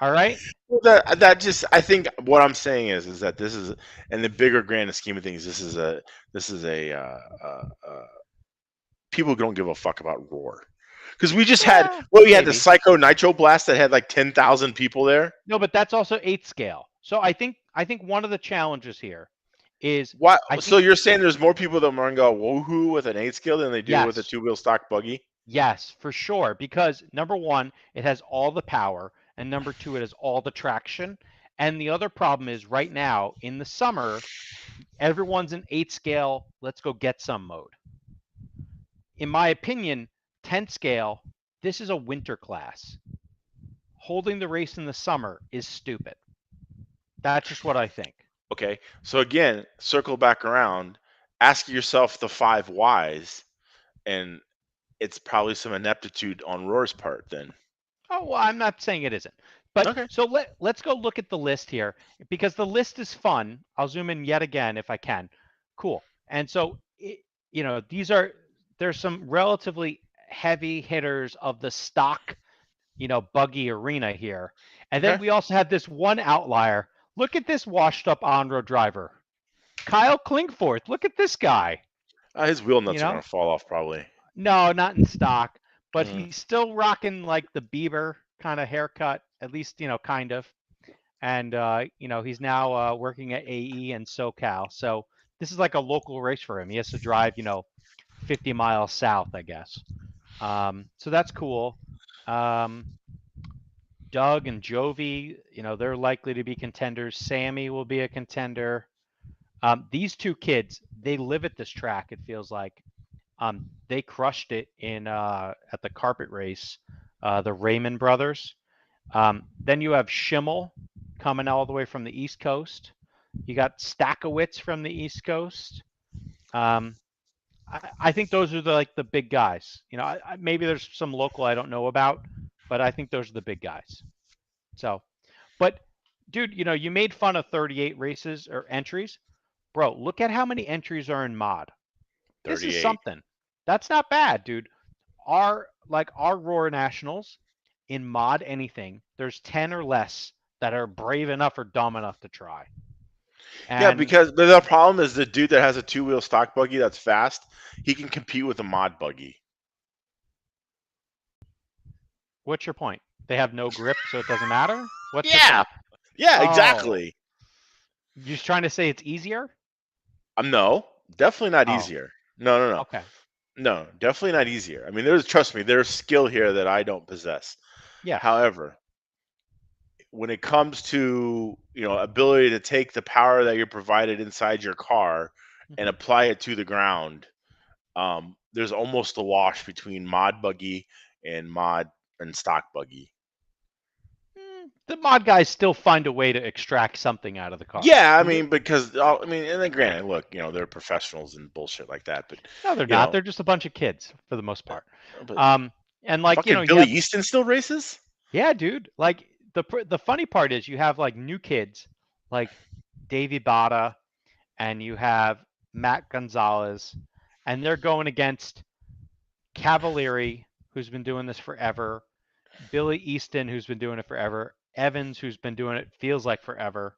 All right. Well, that just, I think what I'm saying is that this is, in the bigger grand scheme of things, this is a people don't give a fuck about Roar. Because we just had, we had the Psycho Nitro Blast that had like 10,000 people there. No, but that's also 8 scale. So I think one of the challenges here is why. So you're saying there's more people that are going to go woohoo with an 8 scale than they do with a two-wheel stock buggy? Yes, for sure. Because number one, it has all the power, and number two, it has all the traction. And the other problem is right now in the summer, everyone's in 8 scale. Let's go get some mode. In my opinion, 10 scale, this is a winter class. Holding the race in the summer is stupid. That's just what I think. Okay. So again, circle back around, ask yourself the 5 whys, and it's probably some ineptitude on Roar's part then. Oh, well, I'm not saying it isn't. But okay. So let's go look at the list here, because the list is fun. I'll zoom in yet again if I can. Cool. And so, there's some relatively heavy hitters of the stock, buggy arena here. And then we also have this one outlier. Look at this washed up on-road driver, Kyle Klingforth. Look at this guy. His wheel nuts are going to fall off probably. No, not in stock, but he's still rocking like the Bieber kind of haircut, at least, kind of. And, he's now working at AE and SoCal. So this is like a local race for him. He has to drive, 50 miles south, I guess. So that's cool. Doug and Jovi, they're likely to be contenders. Sammy will be a contender. These two kids, they live at this track, it feels like. They crushed it in at the carpet race, the Raymond brothers. Then you have Schimmel coming all the way from the East Coast. You got Stakowitz from the East Coast. I think those are the big guys. Maybe there's some local I don't know about, but I think those are the big guys. So, but dude, you made fun of 38 races or entries. Bro, look at how many entries are in mod. This is 38. something. That's not bad, dude. Our Roar Nationals in mod anything, there's 10 or less that are brave enough or dumb enough to try. Yeah, And because the problem is the dude that has a two-wheel stock buggy that's fast, he can compete with a mod buggy. what's your point? They have no grip, so it doesn't matter? What's your Yeah. point? Yeah, Oh, exactly. you're just trying to say it's easier? No, definitely not Oh, easier. No, no, no. okay. No, definitely not easier. I mean, trust me, there's skill here that I don't possess. Yeah. However, when it comes to, ability to take the power that you're provided inside your car and hmm apply it to the ground, there's almost a wash between mod buggy and mod and stock buggy. The mod guys still find a way to extract something out of the car. Yeah, I And mean, because and then granted, look, they're professionals and bullshit like that, but no, they're you not. know, They're just a bunch of kids for the most part. but Um, and fucking you Billy have, Easton still races. yeah, dude. Like the funny part is you have like new kids like Davey Bada and you have Matt Gonzalez, and they're going against Cavalieri, who's been doing this forever, Billy Easton, who's been doing it forever, Evans, who's been doing it feels like forever.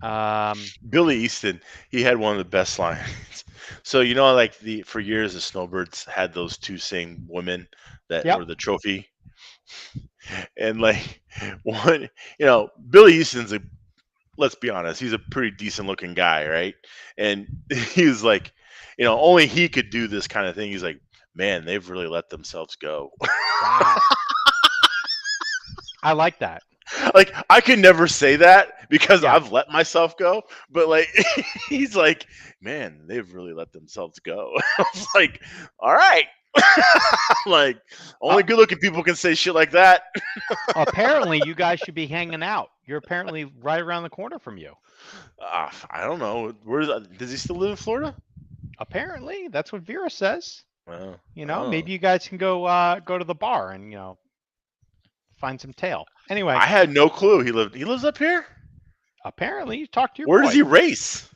Um, Billy Easton, he had one of the best lines. So like for years the Snowbirds had those two same women that yep. were the trophy, and like one, Billy Easton's let's be honest, he's a pretty decent looking guy, right? And he was like, only he could do this kind of thing. He's like, man, they've really let themselves go. Wow. I like that. Like I could never say that because Yeah. I've let myself go, but like he's like, man, they've really let themselves go. I was like, all right. Like Uh, only good looking people can say shit like that. apparently, you guys should be hanging out. You're apparently right around the corner from you. I don't know. Does he still live in Florida? Apparently, that's what Vera says. Well, oh. Maybe you guys can go to the bar and find some tail. Anyway, I had no clue he lives up here. apparently, you talk to your Where does boy. he race?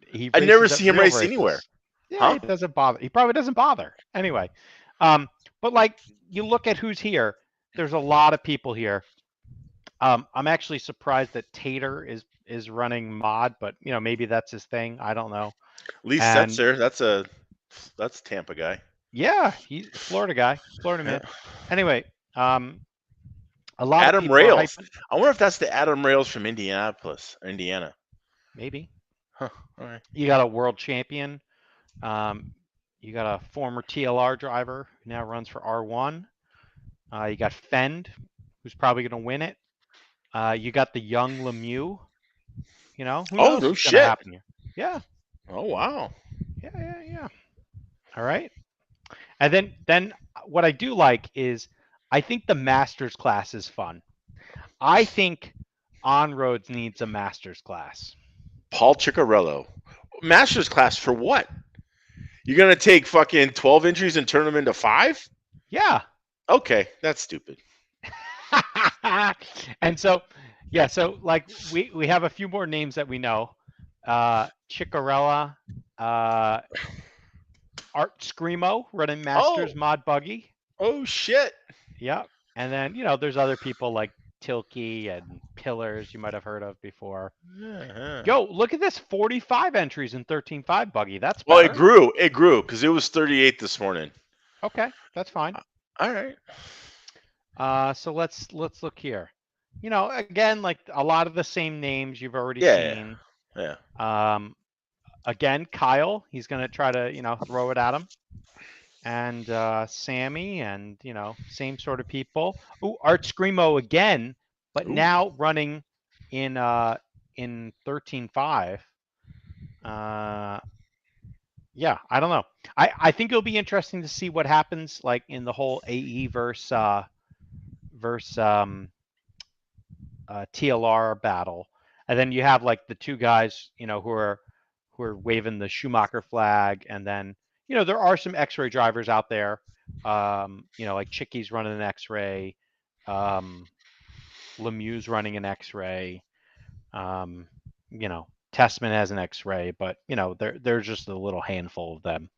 He I never races at see him real race anywhere. races. Yeah, Huh? he doesn't bother. He probably doesn't bother. Anyway, but like you look at who's here. There's a lot of people here. I'm actually surprised that Tater is running mod, but maybe that's his thing. I don't know. Lee And Setzer, that's Tampa guy. yeah, he's Florida guy, Florida Yeah. mid. Anyway, um, a lot of Adam people are Rails. hyping. I wonder if that's the Adam Rails from Indianapolis, Indiana. Maybe Huh. All right. you got a world champion. Um, you got a former TLR driver who now runs for R1. You got Fend, who's probably going to win it. You got the young Lemieux. Who Oh knows no what's going to shit. happen here? Yeah, Oh wow. yeah. All right. And then what I do like is I think the Masters class is fun. I think On Roads needs a Masters class. Paul Ciccarello. Masters class for what? You're gonna take fucking 12 entries and turn them into 5? Yeah. Okay, that's stupid. And so, yeah, so like we have a few more names that we know. Ciccarella, Art Screamo running Oh, Masters Mod Buggy. oh shit. Yep. And then, there's other people like Tilkey and Pillars you might have heard of before. Uh-huh. Yo, look at this 45 entries in 13.5 Buggy. That's Well, better. it grew because it was 38 this morning. Okay, that's fine. All right. So let's look here. Again, like a lot of the same names you've already Yeah, seen. yeah. Again, Kyle, he's gonna try to throw it at him, and Sammy, and same sort of people. Ooh, Art Screamo again, but Ooh. now running in 13.5. Yeah, I don't know. I think it'll be interesting to see what happens like in the whole AE versus TLR battle, and then you have like the two guys who are waving the Schumacher flag, and then there are some X-ray drivers out there. Like Chicky's running an X-ray, um, Lemieux's running an X-ray. Um, Testament has an X-ray, but there's just a little handful of them.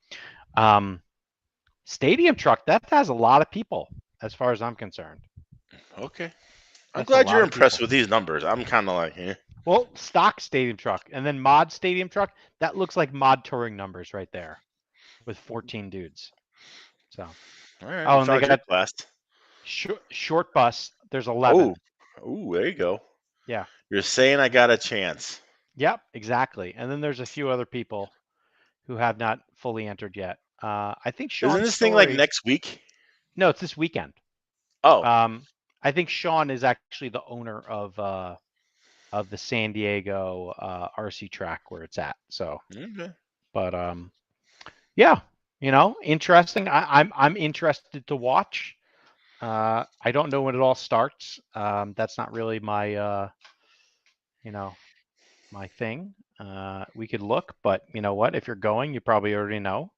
Stadium truck, that has a lot of people, as far as I'm concerned. Okay. I'm That's a glad you're lot of impressed people. with these numbers. I'm kind of like, Well, stock stadium truck, and then mod stadium truck, that looks like mod touring numbers right there with 14 dudes. So, all right, oh, you and they found your got class. short bus. There's Oh, 11. there you go. Yeah. You're saying I got a chance. Yep. Exactly. And then there's a few other people who have not fully entered yet. I think Isn't Sean this thing like Story. next week? No, it's this weekend. Oh, I think Sean is actually the owner of the San Diego RC track where it's at. So, okay. but yeah, interesting. I'm interested to watch. I don't know when it all starts. That's not really you know, my thing. We could look, but you know what? If you're going, you probably already know.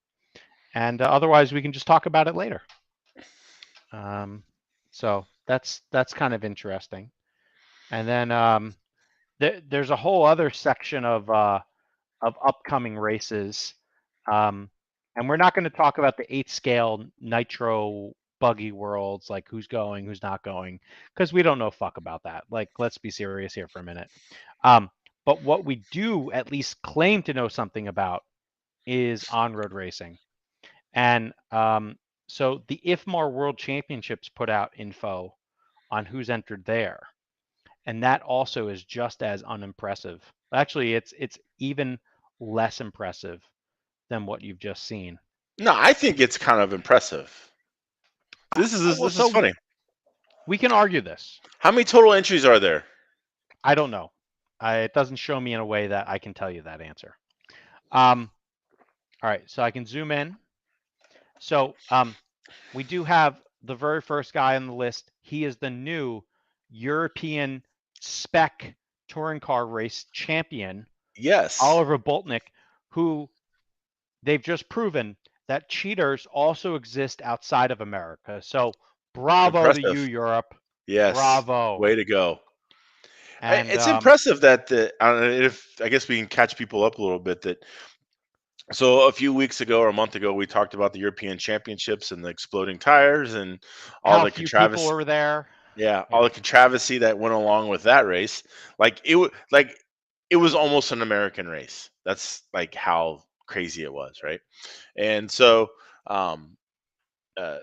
And otherwise, we can just talk about it later. So that's kind of interesting. And then there's a whole other section of upcoming races. Um, and we're not going to talk about the 8 scale nitro buggy worlds, like who's going, who's not going, because we don't know fuck about that. Like, let's be serious here for a minute. But what we do at least claim to know something about is on-road racing. And so the IFMAR World Championships put out info on who's entered there. And that also is just as unimpressive. Actually, it's even less impressive than what you've just seen. No, I think it's kind of impressive. Well, This is so funny. we can argue this. How many total entries are there? I don't know. It doesn't show me in a way that I can tell you that answer. All right, so I can zoom in. So we do have the very first guy on the list. He is the new European spec touring car race champion, Yes. Oliver Boltnick, who they've just proven that cheaters also exist outside of America. So bravo to you, Impressive. Europe. Yes. Bravo. Way to go. And It's impressive that if I guess we can catch people up a little bit that so a few weeks ago or a month ago we talked about the European Championships and the exploding tires and all how the few people controversy. were there. Yeah, all Yeah. the controversy that went along with that race. Like it was almost an American race. That's like how crazy it was, right? And so um uh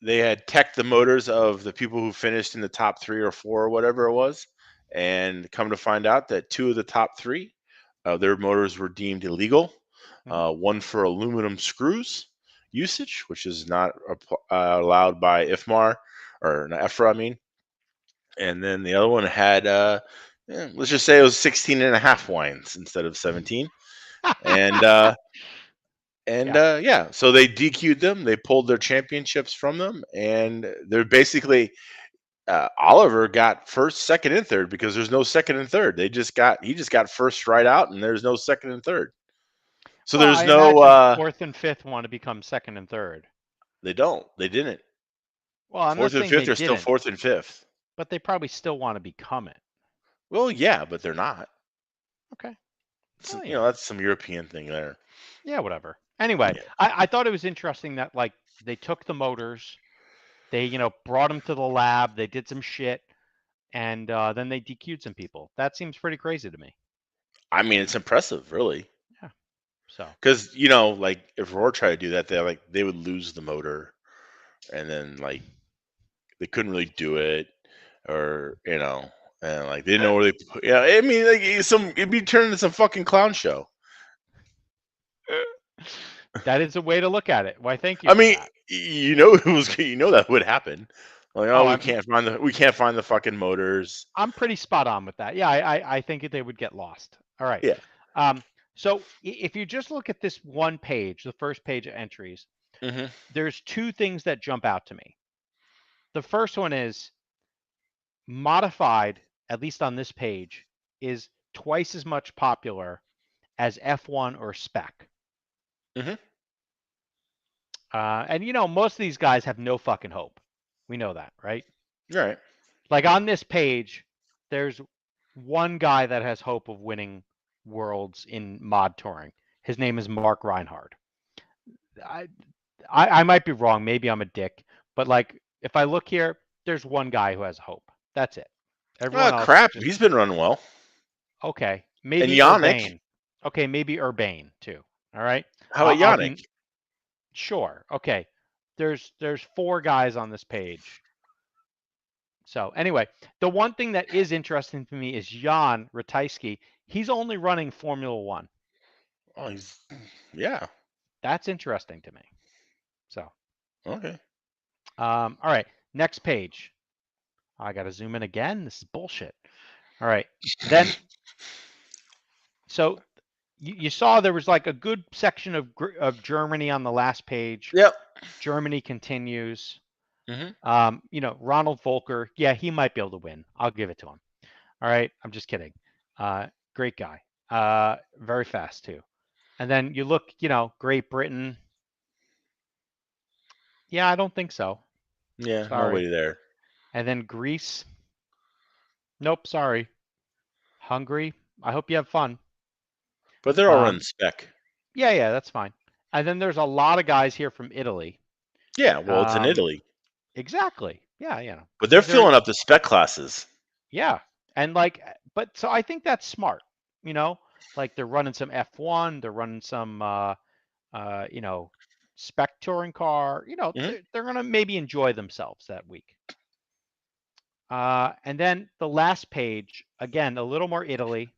they had teched the motors of the people who finished in the top 3 or 4 or whatever it was, and come to find out that 2 of the top 3, their motors were deemed illegal. Mhm. One for aluminum screws usage, which is not allowed by IFMAR or not EFRA, I mean, and then the other one had let's just say it was 16 and a half wines instead of 17, and Yeah. yeah, so they DQ'd them, they pulled their championships from them, and they're basically Oliver got first, second, and third because there's no second and third. He just got first right out, and there's no second and third. So Well, there's I no imagine fourth and fifth want to become second and third. they didn't. Well, I'm not Fourth and saying they fifth are still didn't, fourth and fifth. but they probably still want to become it. Well, yeah, but they're not. Okay. It's, Well, that's some European thing there. yeah, whatever. Anyway, Yeah. I thought it was interesting that like they took the motors, they brought them to the lab, they did some shit, and then they DQ'd some people. That seems pretty crazy to me. I mean, it's impressive, really. Yeah. So. Because like if Roar tried to do that, they would lose the motor, and then like they couldn't really do it, or and like they didn't know where they. Yeah, I mean, like it'd be turned into some fucking clown show. That is a way to look at it. Why, thank you I for mean, that. that would happen. Like, Oh, oh, we can't find the fucking motors. I'm pretty spot on with that. Yeah, I think they would get lost. All right. Yeah. Um, so if you just look at this one page, the first page of entries, Hmm. there's two things that jump out to me. The first one is modified, at least on this page, is twice as much popular as F1 or spec. Hmm. And most of these guys have no fucking hope. We know that, right? Right. Like on this page, there's one guy that has hope of winning worlds in mod touring. His name is Mark Reinhard. I, I might be wrong. Maybe I'm a dick, but like if I look here, there's one guy who has hope. That's it. Everyone Oh else crap! just He's been running well. okay. And Maybe Yannick. Urbane. Okay, maybe Urbane too. All right. How about I'll Yannick? be sure. Okay. There's four guys on this page. So anyway, the one thing that is interesting to me is Jan Ratajski. He's only running Formula One. Oh, yeah. That's interesting to me. So, Okay. all right, next page. I got to zoom in again. This is bullshit. All right, then. So you saw there was like a good section of Germany on the last page. Yep. Germany continues. Hmm. Ronald Volker. Yeah, he might be able to win. I'll give it to him. All right, I'm just kidding. Great guy. Very fast too. And then you look, Great Britain. Yeah, I don't think so. Yeah. Sorry. Nobody there. And then Greece. Nope, sorry. Hungary. I hope you have fun. But they're all running Um, spec. yeah, that's fine. And then there's a lot of guys here from Italy. Yeah. Well, it's in Um, Italy, exactly. Yeah, but they're these are filling up the spec classes. yeah, and but so I think that's smart. You know, like they're running some F1, they're running some uh, you know, spec touring car. Hmm. They're gonna maybe enjoy themselves that week. And then the last page, again, a little more Italy,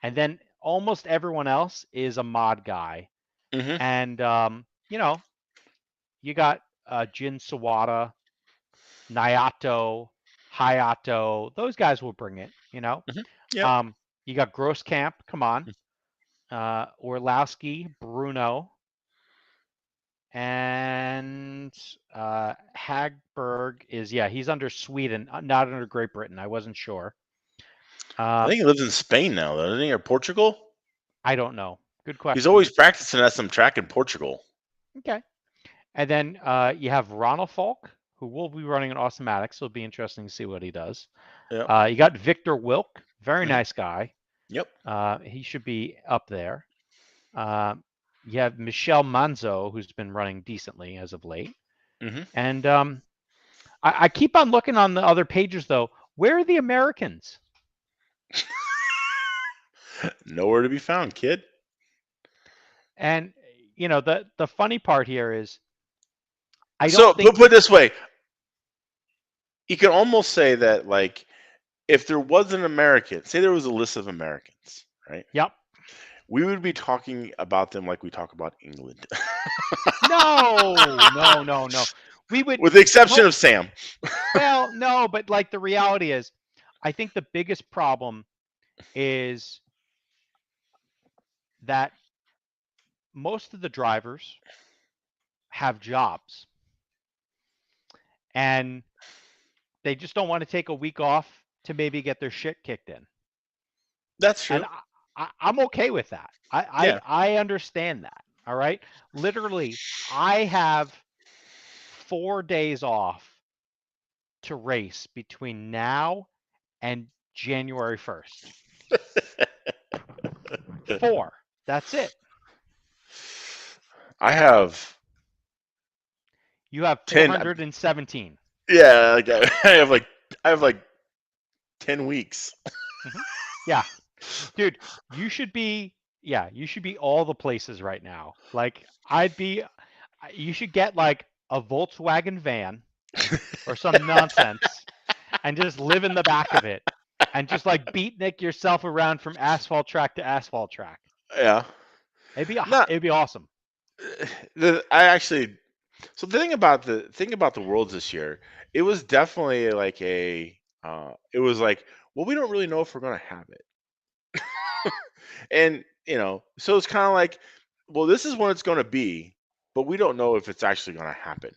and then almost everyone else is a mod guy. Hmm. And you got Jin Sawada, Nyato, Hayato. Those guys will bring it. Hmm. Yep. Um, you got Grosscamp. Come on, Orlowski, Bruno, and Hagberg is he's under Sweden, not under Great Britain. I wasn't sure. I Uh, think he lives in Spain now, though, doesn't he, or Portugal? I don't know. Good He's question. always practicing at some track in Portugal. Okay. And then you have Ronald Falk, who will be running an automatic, so it'll be interesting to see what he does. Yep. You got Victor Wilk, very Hmm. nice guy. Yep. He should be up there. You have Michel Manzo, who's been running decently as of late. Hmm. And I keep on looking on the other pages, though. Where are the Americans? Nowhere to be found, kid. And the funny part here is I So don't think put it this way, you can almost say that like if there was an American, say there was a list of Americans, right? yep. We would be talking about them like we talk about England, No. We would with the exception no of Sam. well, no, but like the reality is I think the biggest problem is that most of the drivers have jobs and they just don't want to take a week off to maybe get their shit kicked in. That's And true. I'm okay with that. Yeah. I understand that. All right. Literally, I have 4 days off to race between now and January 1st. Four. That's it. I have You have 10. 417. Yeah, like, I have like 10 weeks. Mm-hmm. Yeah. Dude, you should be all the places right now. Like you should get like a Volkswagen van or some nonsense and just live in the back of it and just like beatnik yourself around from asphalt track to asphalt track. Yeah. Not It'd be awesome. I actually so the thing about the worlds this year, it was definitely like it was like, well, we don't really know if we're gonna have it. And so it's kind of like, well, this is when it's going to be, but we don't know if it's actually going to happen.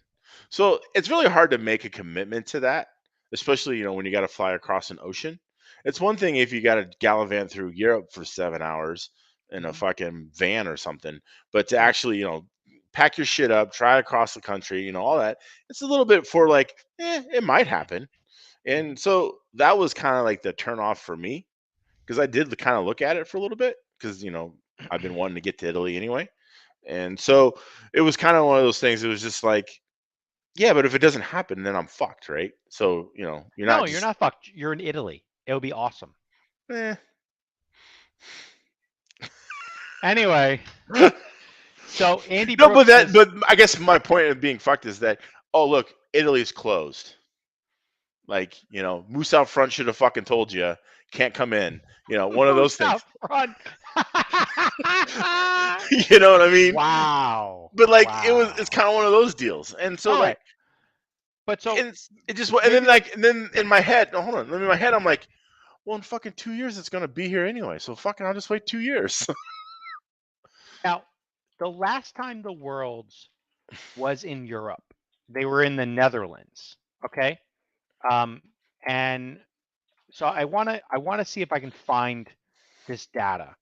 So it's really hard to make a commitment to that, especially when you got to fly across an ocean. It's one thing if you got to gallivant through Europe for 7 hours in a Hmm. fucking van or something, but to Yep. actually pack your shit up, try across the country, all that. It's a little bit for like, it might happen. And so that was kind of like the turn off for me, because I did kind of look at it for a little bit, because I've been wanting to get to Italy anyway. And so it was kind of one of those things. It was just like, yeah, but if it doesn't happen, then I'm fucked, right? So, you're No, not you're just, not fucked. You're in Italy. It would be awesome. eh. Anyway, so Andy No, Brooks says, but I guess my point of being fucked is that, oh, look, Italy's closed. Like, Moose out front should have fucking told you, can't come in. One of those "Moose things. out front." You know what I mean? Wow. But like, Wow. it's kind of one of those deals. And so All like, right. But so it just, and then maybe like, and then in my head, no, hold on, in my head, I'm like, well, in fucking 2 years, it's gonna be here anyway. So fucking, I'll just wait 2 years. now, the last time the Worlds was in Europe, they were in the Netherlands. Okay. And so I wanna see if I can find this data.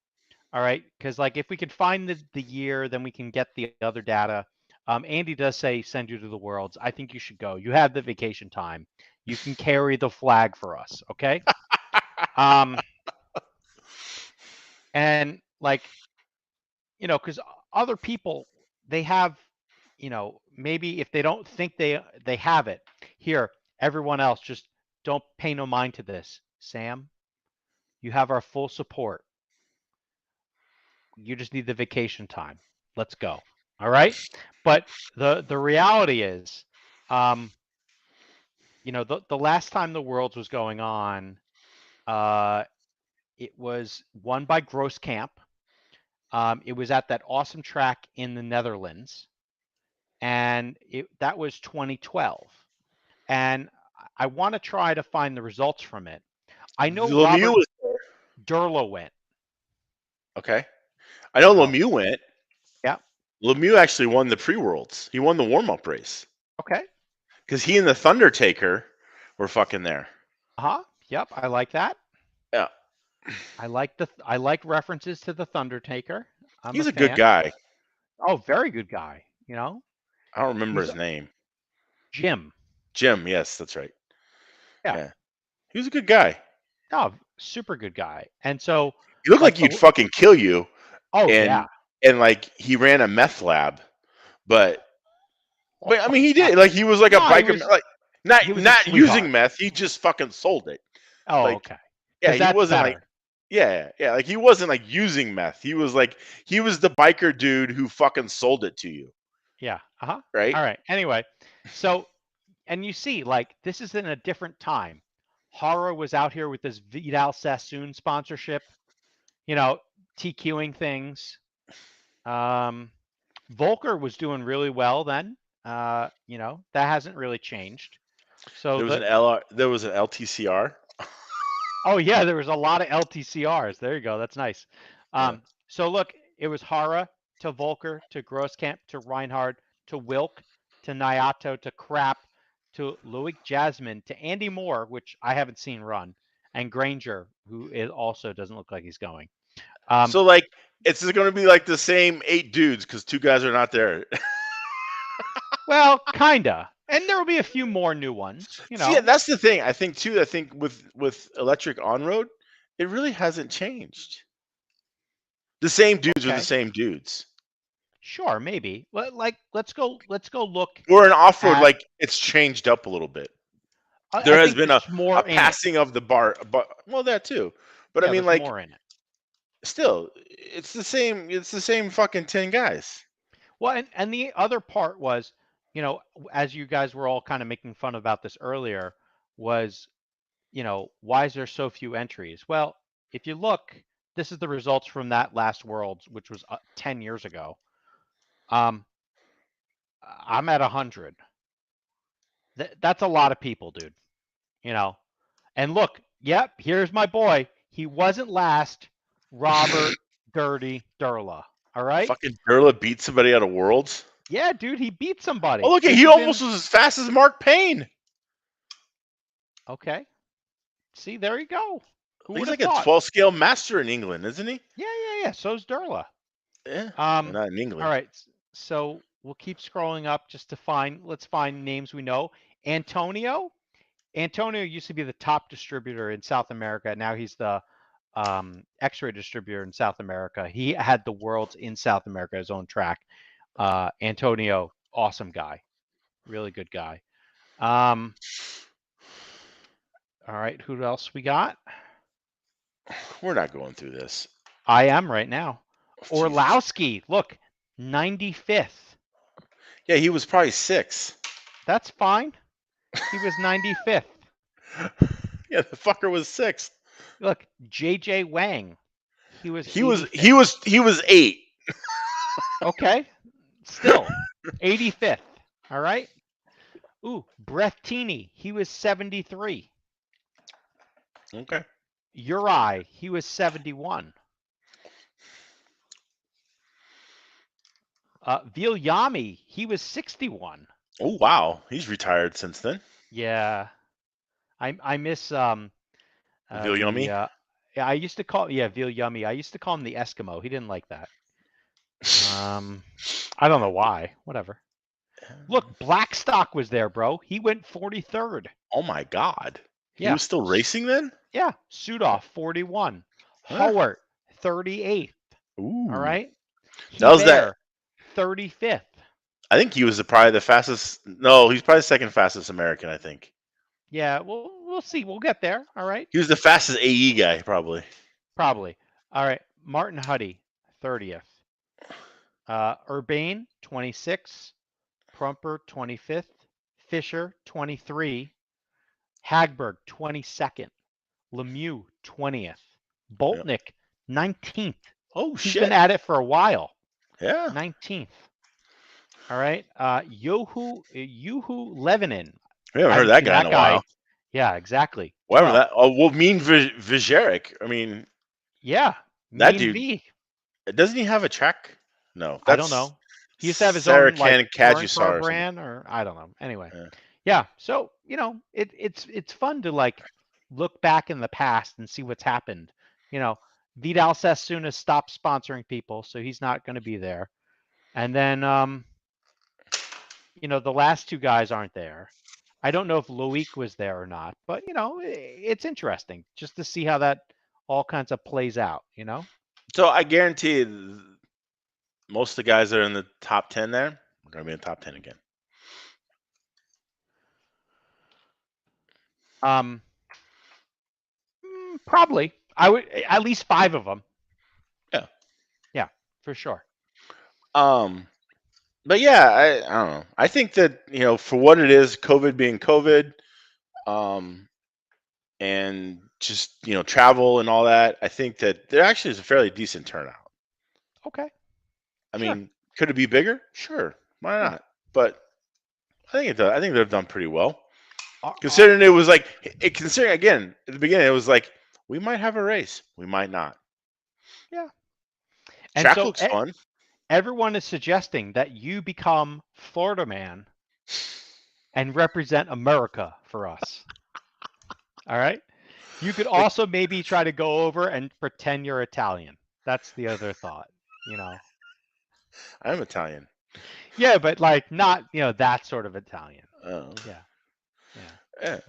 All right, because like if we could find the year, then we can get the other data. Andy does say send you to the Worlds. I think you should go. You have the vacation time. You can carry the flag for us. Okay. Um, and like because other people they have, maybe if they don't think they have it here, everyone else just don't pay no mind to this. Sam, you have our full support. You just need the vacation time. Let's go. All right. But the reality is, the last time the Worlds was going on, it was won by Gross Camp. It was at that awesome track in the Netherlands, and that was 2012. And I want to try to find the results from it. I know Lemieux Robert was there. Durla went. Okay. I know Oh, Lemieux went. yeah. Lemieux actually won the pre-worlds. He won the warm-up race. Okay. Because he and the Thundertaker were fucking there. Uh-huh. Yep. I like that. Yeah. I like references to the Thundertaker. I'm a He's a good fan. guy. Oh, very good guy. I don't remember He's his name. Jim. Jim, yes, that's right. Yeah. Yeah. He was a good guy. Oh, super good guy. And so, He looked like like he'd fucking kill you. oh yeah. And like he ran a meth lab, but I mean he Uh, did, like he was like a no, biker, like he was a not using sweetheart. meth. He just fucking sold it. Oh, Like, okay. yeah, Because he that's wasn't like, better. yeah, like he wasn't like using meth. He was the biker dude who fucking sold it to you, Yeah. Uh-huh. right? All right. Anyway, so and you see, like, this is in a different time. Hara was out here with this Vidal Sassoon sponsorship, TQing things. Volker was doing really well then. That hasn't really changed. So There was an LTCR. oh yeah, there was a lot of LTCRs. There you go. That's nice. Yeah. So look, it was Hara to Volker to Grosskamp to Reinhard to Wilk to Nyato to Crap to Loic Jasmine to Andy Moore, which I haven't seen run, and Granger, who also doesn't look like he's going. So like it's going to be like the same 8 dudes because 2 guys are not there. Well, kinda, and there will be a few more new ones. See, that's the thing. I think too. I think with electric on road, it really hasn't changed. The same dudes are the Okay, same dudes. sure, maybe. Let's go look Or in off road, at. like it's changed up a little bit. I There has think been there's a more in it. passing of the bar, but well, that too. But I Yeah, mean, there's like, more in it. still, it's the same. It's the same fucking 10 guys. Well, and the other part was, as you guys were all kind of making fun about this earlier, was, why is there so few entries? Well, if you look, this is the results from that last Worlds, which was 10 years ago. I'm at 100. That's a lot of people, dude. And look, yep, here's my boy. He wasn't last. Robert Dirty Durla. All right. Fucking Durla beat somebody out of worlds. Yeah, dude, he beat Oh, somebody. look, This he is almost in. was as fast as Mark Payne. Okay. See, there you go. Who would He's have like a thought? 12 scale master in England, isn't he? Yeah. So's Durla. Yeah, Um, not in all England. right. So We'll keep scrolling up just to find. Let's find names we know. Antonio. Antonio used to be the top distributor in South America. Now he's the X-ray distributor in South America. He had the world's in South America, his own track. Antonio, awesome guy, really good guy. All right, who else we got? We're not going through this. I am right now. Jesus. Orlowski, look, 95th. Yeah, he was probably 6. That's fine. He was 95th. Yeah, the fucker was 6. Look, JJ Wang, he was He was 85th. he was he was 8. Okay, still 85th. All right. Ooh, Brettini, he was 73. Okay. Uri, he was 71. Viljami, he was 61. Oh wow, he's retired since then. Yeah, I miss Viljami. yeah, I used to call Viljami. I used to call him the Eskimo. He didn't like that. I don't know why. Whatever. Look, Blackstock was there, bro. He went 43rd. Oh my God, he Yeah. was still racing then. Yeah. Sudoff 41. Huh. Howard 38th. Ooh. All right. That was that. Hebert 35th. I think he was probably the fastest. No, he's probably the second fastest American. I think Yeah, we'll see. We'll get there. All right. he was the fastest AE guy, probably. Probably. All right. Martin Huddy 30th. Urbane 26. Prumper 25th. Fisher 23. Hagberg 22nd. Lemieux 20th. Yep. Boltnick 19th. Oh He's shit. been at it for a while. Yeah. 19th. All right. Yuhu Levinen. We haven't I heard haven't that seen guy in that a guy. while. Yeah, exactly. Whatever 12th. that. Oh, well, Mean Vijeric. I mean, Yeah. that Mean dude. V. Doesn't he have a track? No, I don't that's know. He used to have his own like Sarakan touring car Kajusar or something. brand, or I don't know. Anyway. Yeah. Yeah. So, it's fun to like look back in the past and see what's happened. Vidal Sassoon stopped sponsoring people, so he's not going to be there. And then the last two guys aren't there. I don't know if Loic was there or not, but it's interesting just to see how that all kinds of plays out. So I guarantee most of the guys that are in the top 10 there are going to be in the top 10 again. Probably. I would at least 5 of them. Yeah. Yeah, for sure. But yeah, I don't know. I think that for what it is, COVID being COVID, and just travel and all that, I think that there actually is a fairly decent turnout. Okay. I Sure. mean, could it be bigger? Sure, why Yeah. not? But I think they've done pretty well, considering it was like considering again at the beginning it was like we might have a race, we might not. Yeah. And Track so looks fun. everyone is suggesting that you become Florida man and represent America for us. All right. You could also maybe try to go over and pretend you're Italian. That's the other thought. I'm Italian. Yeah, but like not that sort of Italian. Oh. Yeah. Yeah.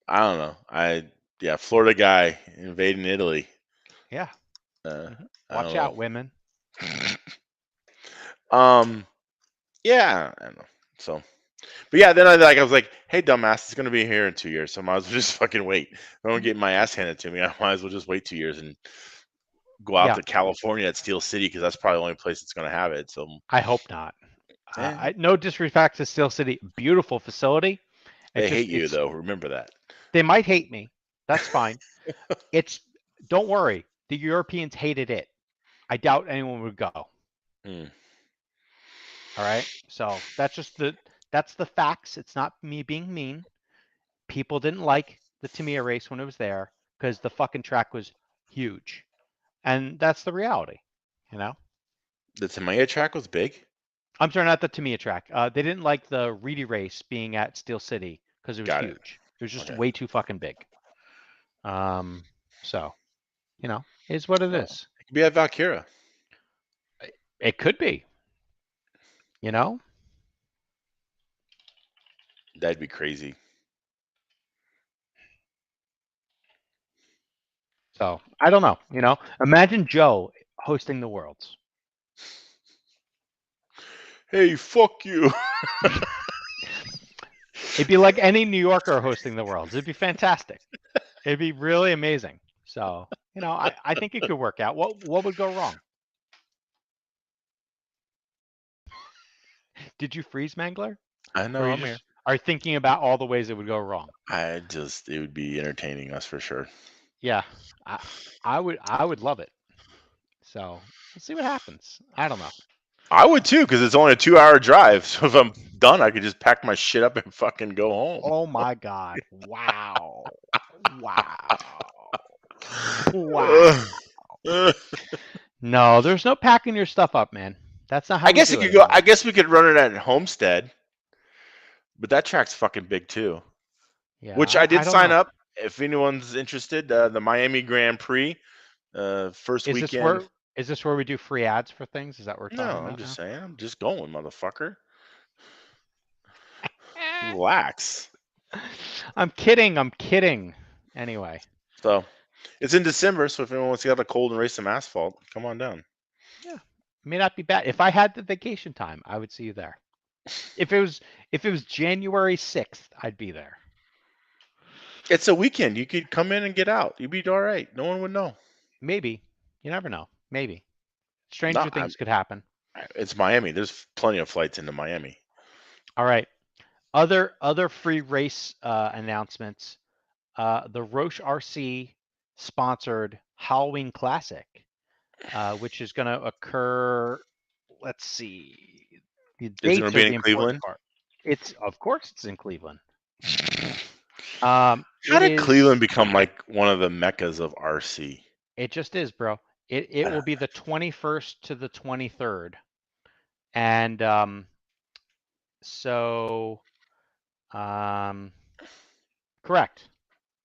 I don't know. Florida guy invading Italy. Yeah. I Watch don't out, know. women. Yeah, I don't know. So, but yeah, then I was like, hey, dumbass, it's gonna be here in 2 years, so I might as well just fucking wait. If I don't get my ass handed to me, I might as well just wait 2 years and go out to California at Steel City because that's probably the only place that's gonna have it. So I hope not. yeah. No disrespect to Steel City, beautiful facility. They hate you though. Remember that. They might hate me. That's fine. Don't worry. The Europeans hated it. I doubt anyone would go. Mm. All right. So that's the facts. It's not me being mean. People didn't like the Tamiya race when it was there because the fucking track was huge, and that's the reality. The Tamiya track was big. I'm sorry, not the Tamiya track. They didn't like the Reedy race being at Steel City because it was Got it. huge. It was just Okay. way too fucking big. So, is what it is. It could be at Valkyra. It could be. You know? That'd be crazy. So I don't know. Imagine Joe hosting the Worlds. Hey, fuck you. It'd be like any New Yorker hosting the Worlds. It'd be fantastic. It'd be really amazing. So, I think it could work out. What would go wrong? Did you freeze, Mangler? I Or know, you I'm just here. are thinking about all the ways it would go wrong? It would be entertaining us for sure. Yeah. I I would love it. So we'll see what happens. I don't know. I would too, because it's only a 2-hour drive. So if I'm done, I could just pack my shit up and fucking go home. Oh my God. Wow. Wow. Wow. No, there's no packing your stuff up, man. That's not how I we guess it do it could go. I anymore. guess we could run it at Homestead, but that track's fucking big too. Yeah, Which I I did don't sign know. up. If anyone's interested, the Miami Grand Prix, first Is this weekend. where is this where we do free ads for things? Is that what we're No, talking I'm about just now? saying. I'm just going, motherfucker. Eh. Relax. I'm kidding. I'm kidding. Anyway, So it's in December, so if anyone wants to get out of the cold and race some asphalt, come on down. yeah, may not be bad. If I had the vacation time, I would see you there. If it was January 6th, I'd be there. It's a weekend. You could come in and get out. You'd be all right. No one would know. Maybe. You never know. Maybe. No, Stranger things could happen. it's Miami. There's plenty of flights into Miami. All right. Other free race announcements. The Roche RC sponsored Halloween Classic, which is going to occur. Let's see. The Is it going dates to be are in the important Cleveland? part. Of course it's in Cleveland. How It did is. Cleveland become like one of the meccas of RC? It just is, bro. It will be the 21st to the 23rd, and so um, correct.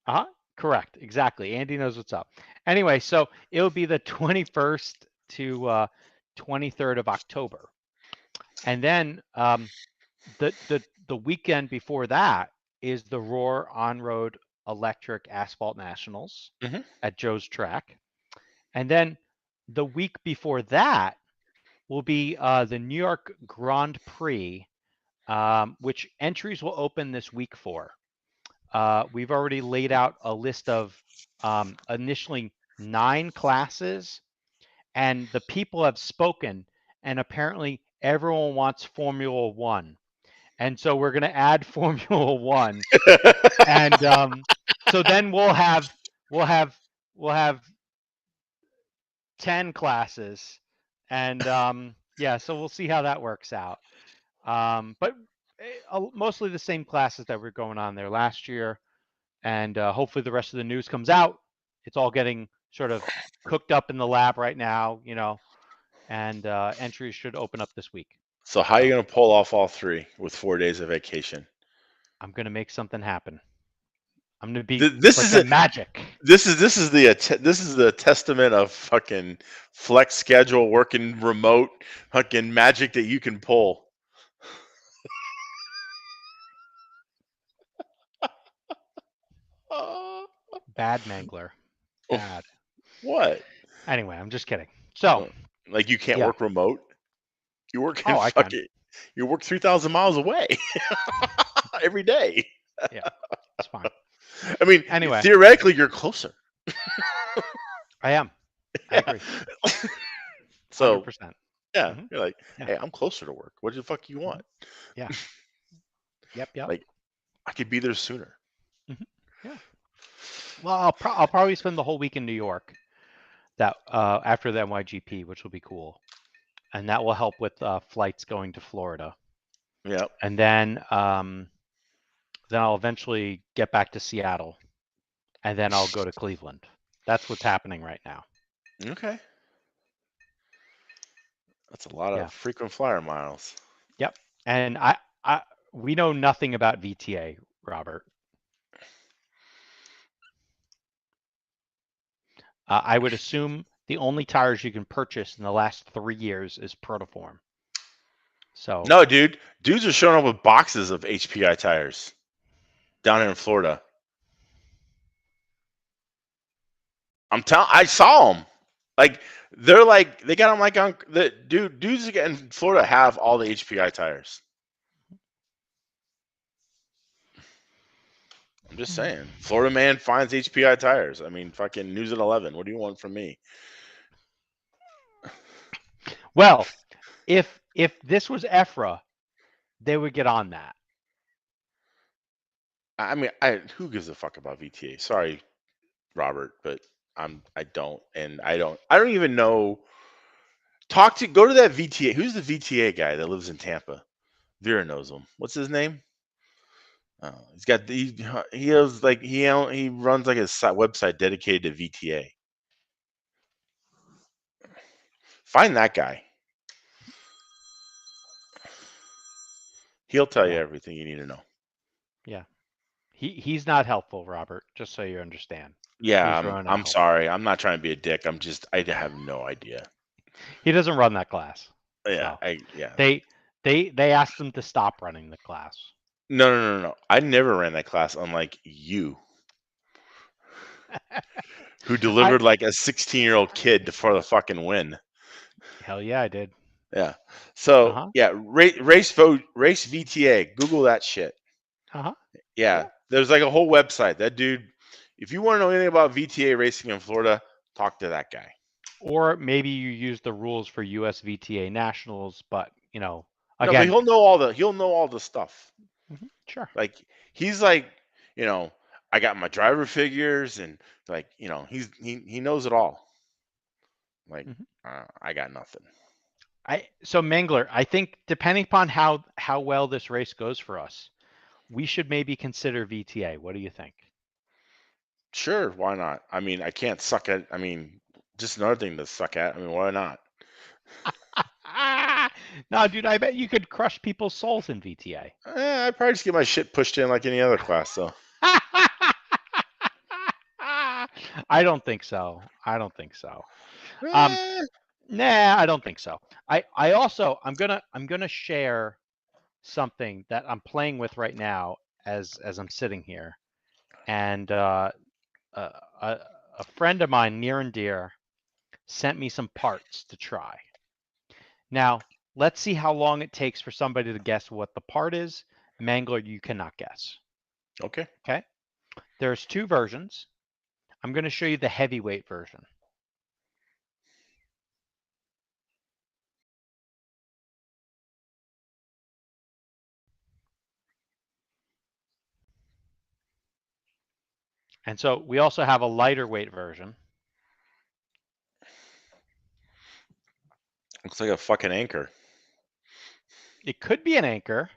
Uh-huh. Correct. Exactly. Andy knows what's up. Anyway, so it'll be the 21st to 23rd of October. And then the weekend before that is the Roar On-Road Electric Asphalt Nationals Hmm. at Joe's Track. And then the week before that will be the New York Grand Prix, which entries will open this week for. We've already laid out a list of initially 9 classes, and the people have spoken, and apparently everyone wants Formula One. And so we're going to add Formula One, and so then we'll have we'll have 10 classes, and yeah, so we'll see how that works out. But mostly the same classes that were going on there last year. And hopefully the rest of the news comes out. It's all getting sort of cooked up in the lab right now, and entries should open up this week. So how are you So going to pull off all three with 4 days of vacation? I'm gonna make something happen. I'm gonna be. It's This like is the a magic. this is the testament of fucking flex schedule, working remote, fucking magic that you can pull. Bad Mangler. Bad. What? Anyway, I'm just kidding. So Like you can't yeah. work remote? You work in Oh, I can. fucking you work 3,000 miles away every day. Yeah, it's fine. I mean, Anyway, theoretically, you're closer. I am. I Yeah. agree. So 100%. yeah, Hmm. you're like, Yeah. hey, I'm closer to work. What the fuck you Hmm. want? Yeah. Yep. Yep. Like, I could be there sooner. Hmm. Yeah. Well, I'll probably spend the whole week in New York. That after the NYGP, which will be cool, and that will help with flights going to Florida. Yep. And then I'll eventually get back to Seattle, and then I'll go to Cleveland. That's what's happening right now. Okay. That's a lot Yeah. of frequent flyer miles. Yep. And I we know nothing about VTA, Robert. I would assume the only tires you can purchase in the last 3 years is Protoform. So No, dude. Dudes are showing up with boxes of HPI tires down here in Florida. I saw them. Like they're like they got them like on the dudes in Florida have all the HPI tires. I'm just saying. Florida man finds HPI tires. I mean, fucking news at 11. What do you want from me? well, if this was EFRA, they would get on that. I mean, who gives a fuck about VTA? Sorry, Robert, but I don't, and I don't even know. Go to that VTA. Who's the VTA guy that lives in Tampa? Vera knows him. What's his name? He's got he has like he runs like a website dedicated to VTA. Find that guy. He'll tell you Yeah, everything you need to know. yeah. He's not helpful, Robert. Just so you understand. Yeah, He's I'm running I'm out. sorry. I'm not trying to be a dick. I have no idea. He doesn't run that class. Yeah, So yeah. they asked him to stop running the class. No. I never ran that class, unlike you, who I delivered like a 16-year-old kid for the fucking win. hell yeah, I did. Yeah. So Uh-huh. yeah, race VTA. Google that shit. Uh-huh. Yeah, Yeah. there's like a whole website. That dude. If you want to know anything about VTA racing in Florida, talk to that guy. Or maybe you use the rules for US VTA nationals, but No, but again, he'll know all the stuff. sure. Like he's like, you know, I got my driver figures and like, he knows it all. Like Mhm. I got nothing. So Mangler, I think depending upon how well this race goes for us, we should maybe consider VTA. What do you think? Sure, why not? I mean, I can't suck at. I mean, just another thing to suck at. I mean, why not? No, dude, I bet you could crush people's souls in VTA. I'd probably just get my shit pushed in like any other class, though. I don't think so. I don't think so. Um, Eh, nah, I don't think so. I also I'm gonna share something that I'm playing with right now as I'm sitting here, and a, a a friend of mine, near and dear, sent me some parts to try. Now, let's see how long it takes for somebody to guess what the part is. Mangler, you cannot guess. okay. Okay? There's two versions. I'm going to show you the heavyweight version. And so we also have a lighter weight version. Looks like a fucking anchor. It could be an anchor.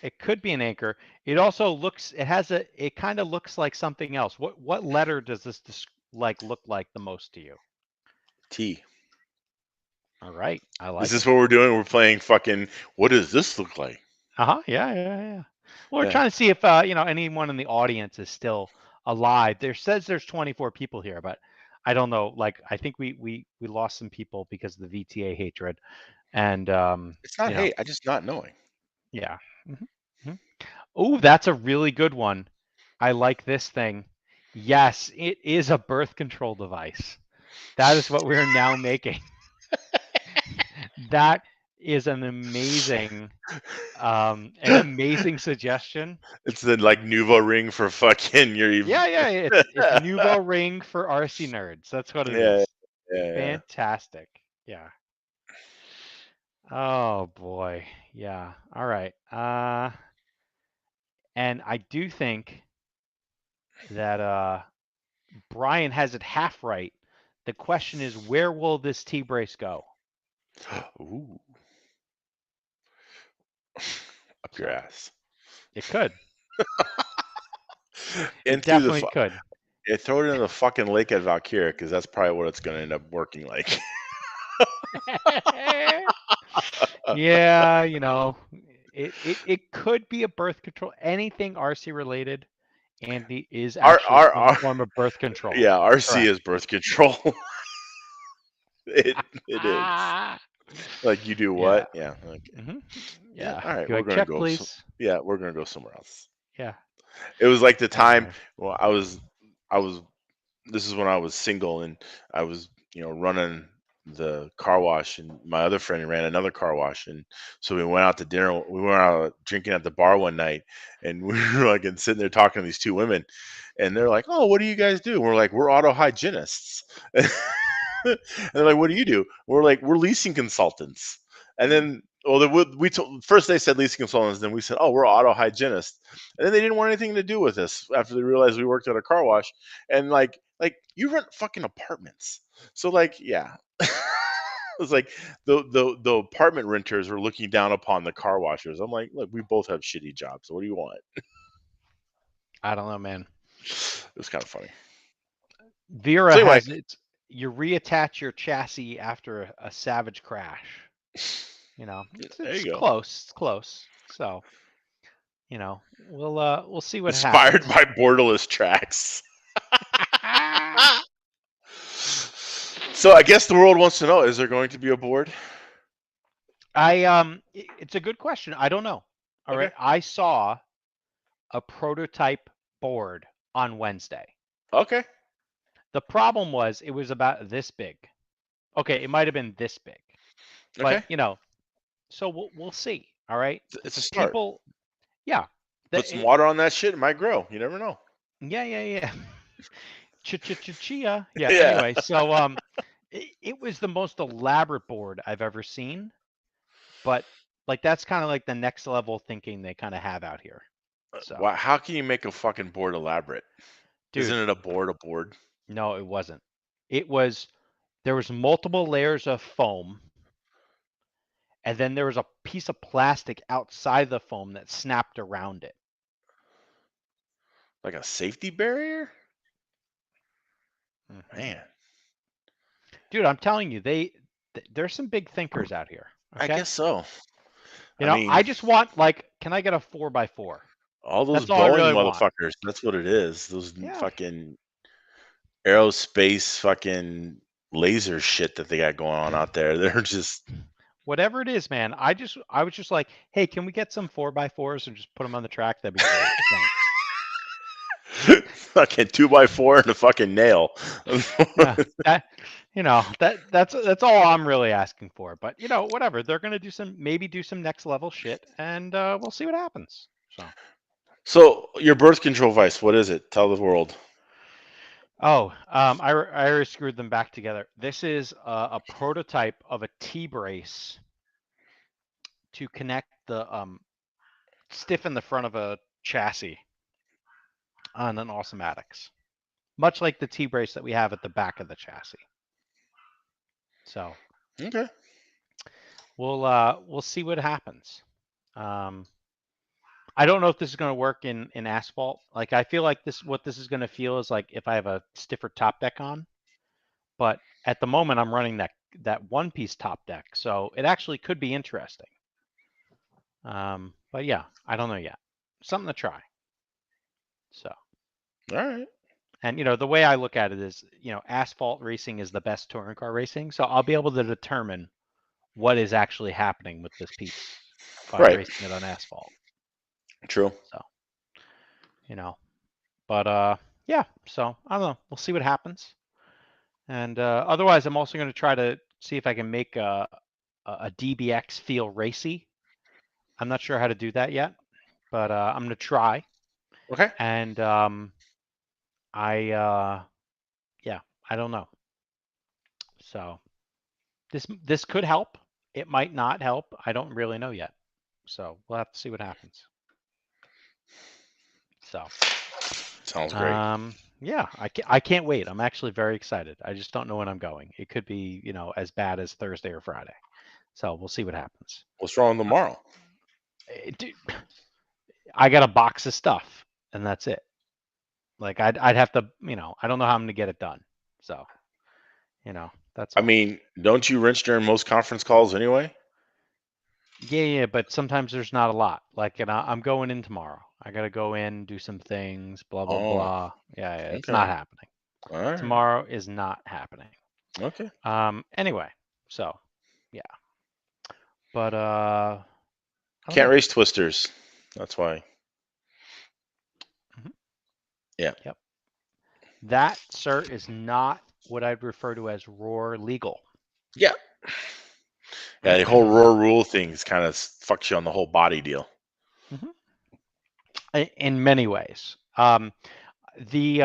It could be an anchor. It also it kind of looks like something else. What letter does this look like the most to you? T. All right. I Is like this it. what we're doing? We're playing fucking. What does this look like? Uh-huh. Yeah. Well, we're Yeah. trying to see if anyone in the audience is still alive. There's 24 people here, but I don't know. Like I think we lost some people because of the VTA hatred. And It's not hate. I just not knowing. yeah. Hmm. Oh, that's a really good one. I like this thing. Yes, it is a birth control device. That is what we're now making. That is an amazing suggestion. It's the like Nuvo ring for fucking your. Yeah. It's Nouveau Ring for RC nerds. That's what it Yeah, is. yeah. Fantastic. Yeah. Oh boy. Yeah. All right. And I do think that Brian has it half right. The question is, where will this T brace go? Ooh, up your So ass. it could. It Into the definitely could. yeah, throw it in the fucking lake at Valkyria because that's probably what it's going to end up working like. Yeah, it could be a birth control. Anything RC related, Andy, is our, actually our, some our, form of birth control. yeah, RC Correct. is birth control. It is. Like you do Yeah. what? Yeah. Okay. hmm Yeah. Yeah. All right. You're We're like, gonna check, go. So, please. yeah, we're gonna go somewhere else. Yeah. It was like the time. Anyway. Well, I was. This is when I was single and I was, running the car wash, and my other friend ran another car wash, and so we went out to dinner. We went out drinking at the bar one night, and we were like and sitting there talking to these two women, and they're like, "Oh, what do you guys do?" And we're like, "We're auto hygienists." And they're like, "What do you do?" We're like, "We're leasing consultants." And then, well, we told, first they said leasing consultants, then we said, "Oh, we're auto hygienists." And then they didn't want anything to do with us after they realized we worked at a car wash. And like you rent fucking apartments, so like yeah. It's like the apartment renters were looking down upon the car washers. I'm like, look, we both have shitty jobs. So what do you want? I don't know, man. It was kind of funny. Vera So anyway, has it. You reattach your chassis after a savage crash. there It's you go. close. It's close. So, we'll see what Inspired happens. by borderless tracks. So I guess the world wants to know: is there going to be a board? It's a good question. I don't know. All Okay. right. I saw a prototype board on Wednesday. Okay. The problem was it was about this big. Okay, it might have been this big, but Okay. so we'll see. All right, It's a because start. people, yeah, Put some water on that shit. It might grow. You never know. yeah. Chia. Yeah. Yeah. Anyway, so it was the most elaborate board I've ever seen, but like that's kind of like the next level thinking they kind of have out here. So, Wow. How can you make a fucking board elaborate? Isn't dude, it a board? A board? no, it wasn't. It was there was multiple layers of foam, and then there was a piece of plastic outside the foam that snapped around it. Like a safety barrier? hmm Man, Dude, I'm telling you, there's some big thinkers out here. I Okay, guess so. I mean, I just want like, can I get a 4x4? all those That's all I Boeing really want. motherfuckers. That's what it is. Those Yeah, fucking aerospace fucking laser shit that they got going on out there. They're just whatever it is, man. I was just like, hey, can we get some 4x4s and just put them on the track? That'd be great. Thanks. fucking 2x4 and a fucking nail. Yeah, that's all I'm really asking for. But whatever. They're gonna maybe do some next level shit, and we'll see what happens. So. So your birth control device, what is it? Tell the world. Oh, I already screwed them back together. This is a prototype of a T-brace to connect the stiffen the front of a chassis on an Automatics, much like the T-brace that we have at the back of the chassis. So Okay. we'll see what happens. Um, I don't know if this is going to work in asphalt. Like I feel like what this is going to feel is like if I have a stiffer top deck on, but at the moment I'm running that one piece top deck, so it actually could be interesting. But yeah, I don't know yet. Something to try. So, All right. and the way I look at it is, asphalt racing is the best touring car racing, so I'll be able to determine what is actually happening with this piece by Right. racing it on asphalt. True. So, you know, but yeah. So I don't know. We'll see what happens. And otherwise, I'm also going to try to see if I can make a DBX feel racy. I'm not sure how to do that yet, but I'm going to try. Okay. And yeah, I don't know. So this could help. It might not help. I don't really know yet. So we'll have to see what happens. So Sounds great. yeah, I can't wait. I'm actually very excited. I just don't know when I'm going. It could be, as bad as Thursday or Friday. So we'll see what happens. What's wrong tomorrow? Dude, I got a box of stuff and that's it. Like I'd have to, I don't know how I'm gonna get it done. So, that's I all. mean, don't you wrench during most conference calls anyway? Yeah, but sometimes there's not a lot. Like, I'm going in tomorrow. I gotta go in, do some things, blah blah Oh, blah. Yeah, it's okay. not happening. All right. Tomorrow is not happening. Okay. Anyway, so yeah. But I don't Can't know. race twisters. That's why. Mhm. Yeah. Yep. That, sir, is not what I'd refer to as roar legal. Yeah. Yeah. The whole roar rule thing kind of fucks you on the whole body deal. In many ways. The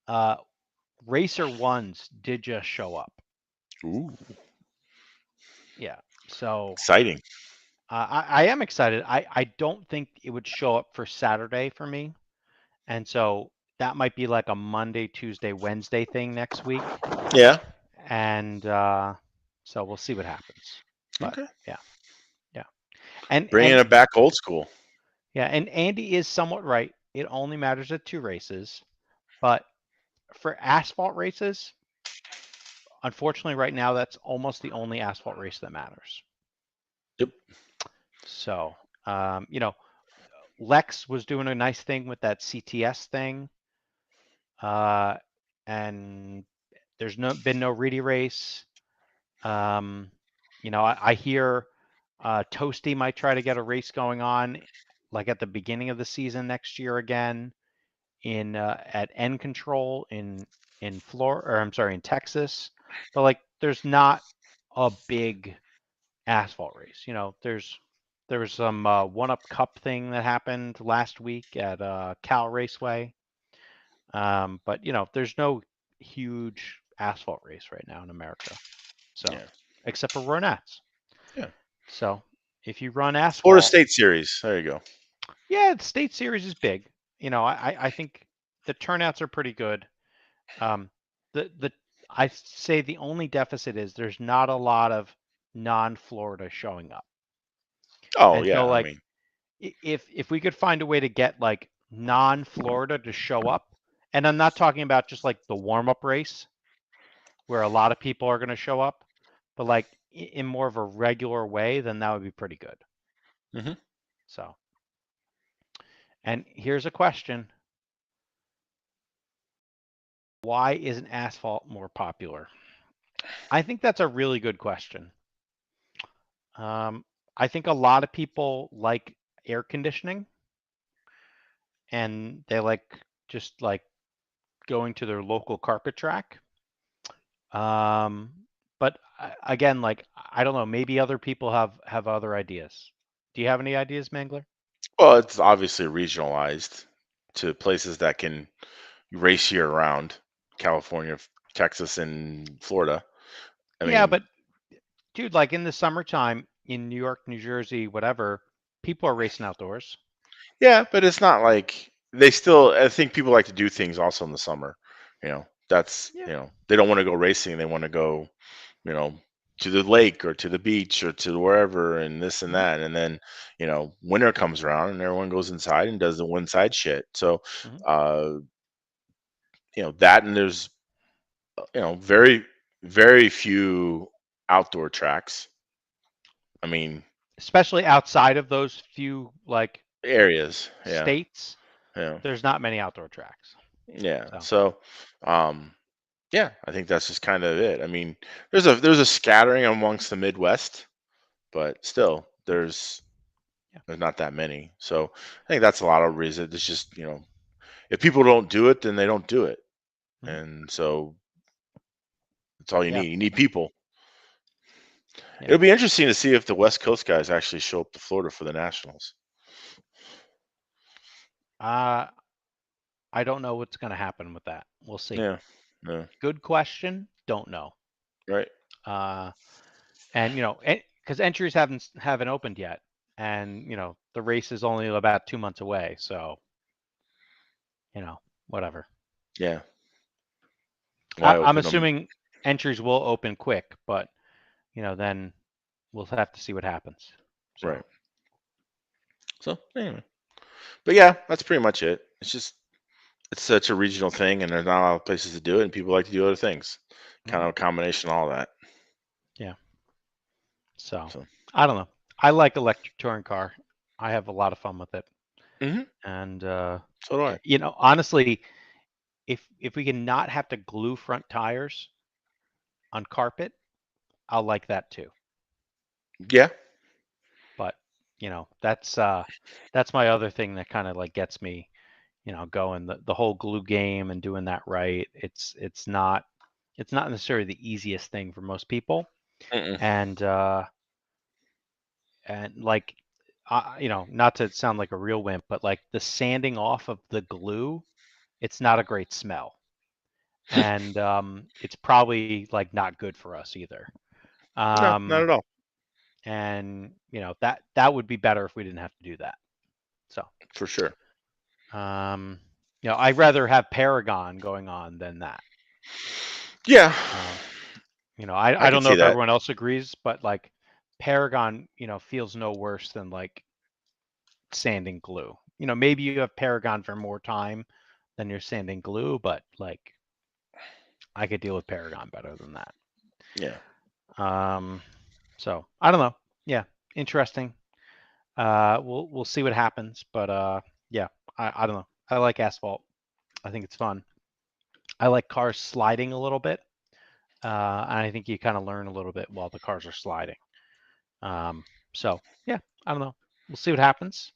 uh, Racer Ones did just show up. Ooh, Yeah. So exciting. I am excited. I don't think it would show up for Saturday for me. And so that might be like a Monday, Tuesday, Wednesday thing next week. Yeah. And so we'll see what happens. But Okay. yeah, yeah. And Bringing it back old school. yeah, and Andy is somewhat right. It only matters at 2 races. But for asphalt races, unfortunately, right now, that's almost the only asphalt race that matters. Yep. So, you know, Lex was doing a nice thing with that CTS thing, uh, and there's been no Reedy race. Um, you know, I hear Toasty might try to get a race going on, like at the beginning of the season next year again, in at N Control in Florida, or I'm sorry, in Texas. But like, there's not a big asphalt race. You know, there was some One Up Cup thing that happened last week at Cal Raceway. But you know, there's no huge asphalt race right now in America. So, Yeah. except for Ronats. Yeah. So, if you run Florida asphalt, State Series. There you go. yeah, the state series is big. You know, I think the turnouts are pretty good. Um, the I say the only deficit is there's not a lot of non-Florida showing up. Oh And so yeah. I like mean, if we could find a way to get like non-Florida to show up, and I'm not talking about just like the warm-up race where a lot of people are going to show up, but like in more of a regular way, then that would be pretty good. hmm So, and here's a question. Why isn't asphalt more popular? I think that's a really good question. Um, I think a lot of people like air conditioning and they like just like going to their local carpet track. Um, but again, like I don't know, maybe other people have other ideas. Do you have any ideas, Mangler? well, it's obviously regionalized to places that can race year round. California, Texas, and Florida. I Yeah, mean, but dude, like in the summertime in New York, New Jersey, whatever, people are racing outdoors. yeah, but it's not like they still. I think people like to do things also in the summer. That's Yeah. they don't want to go racing. They want to go, you know, to the lake or to the beach or to wherever and this and hmm that. And then, winter comes around and everyone goes inside and does the inside shit. So, hmm uh, that and there's, very, very few outdoor tracks. I mean, Especially outside of those few like areas. Yeah. states, Yeah. there's not many outdoor tracks. Yeah. So, So, um, yeah, I think that's just kind of it. I mean, there's a scattering amongst the Midwest, but still, yeah. there's not that many. So I think that's a lot of reason. It's just, if people don't do it, then they don't do it. hmm And so that's all you Yeah. need. You need people. Yeah. It'll be interesting to see if the West Coast guys actually show up to Florida for the Nationals. Uh, I don't know what's going to happen with that. We'll see. Yeah. Yeah. Good question. Don't know. Right. Uh, and you know, because entries haven't opened yet, and you know, the race is only about 2 months away. So, you know, whatever. Yeah. Why I'm open them? assuming entries will open quick, but you know, then we'll have to see what happens. So, Right. So anyway, but yeah, that's pretty much it. It's such a regional thing, and there's not a lot of places to do it, and people like to do other things. Kind mhm, of a combination of all that. yeah. So, So. I don't know. I like electric touring car. I have a lot of fun with it, hmm and So do I. you know, honestly, if we can not have to glue front tires on carpet, I'll like that too. Yeah. But that's my other thing that kind of like gets me, going the whole glue game and doing that right. It's not necessarily the easiest thing for most people, Mm-mm. and like, not to sound like a real wimp, but like the sanding off of the glue, it's not a great smell, and it's probably like not good for us either. No, not Um, at all. and that would be better if we didn't have to do that. So, For sure. um, I'd rather have Paragon going on than that. Yeah, Um, I I could don't know see if that. everyone else agrees, but like Paragon, feels no worse than like sanding glue. Maybe you have Paragon for more time than you're sanding glue, but like I could deal with Paragon better than that. Yeah. Um, so I don't know. Yeah, interesting. We'll see what happens, but yeah, I don't know. I like asphalt. I think it's fun. I like cars sliding a little bit, and I think you kind of learn a little bit while the cars are sliding. So yeah, I don't know. We'll see what happens.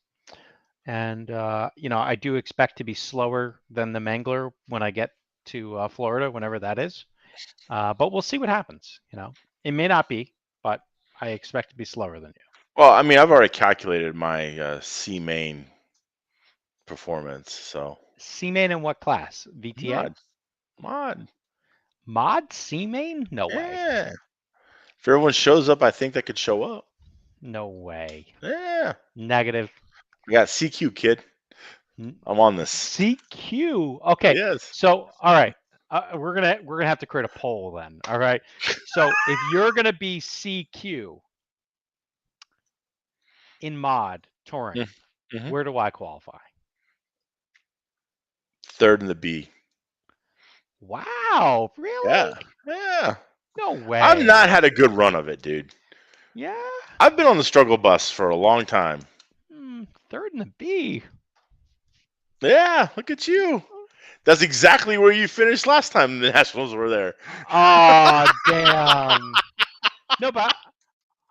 And I do expect to be slower than the Mangler when I get to Florida, whenever that is. But we'll see what happens. It may not be, but I expect to be slower than you. Well, I mean, I've already calculated my C main performance, so C main in what class? VTA? mod, mod. Mod C main? No way. Yeah. If everyone shows up, I think they could show up. No way. Yeah. Negative. I got CQ, kid. I'm on this. CQ. Okay. Yes. So, all right. We're gonna have to create a poll then. All right. So if you're gonna be CQ in mod touring, Mm-hmm. where do I qualify? Third in the B. Wow. Really? Yeah. Yeah. No I've not way. had a good run of it, dude. Yeah. I've been on the struggle bus for a long time. Third in the B. Yeah, look at you. That's exactly where you finished last time the Nationals were there. Oh, damn. No, but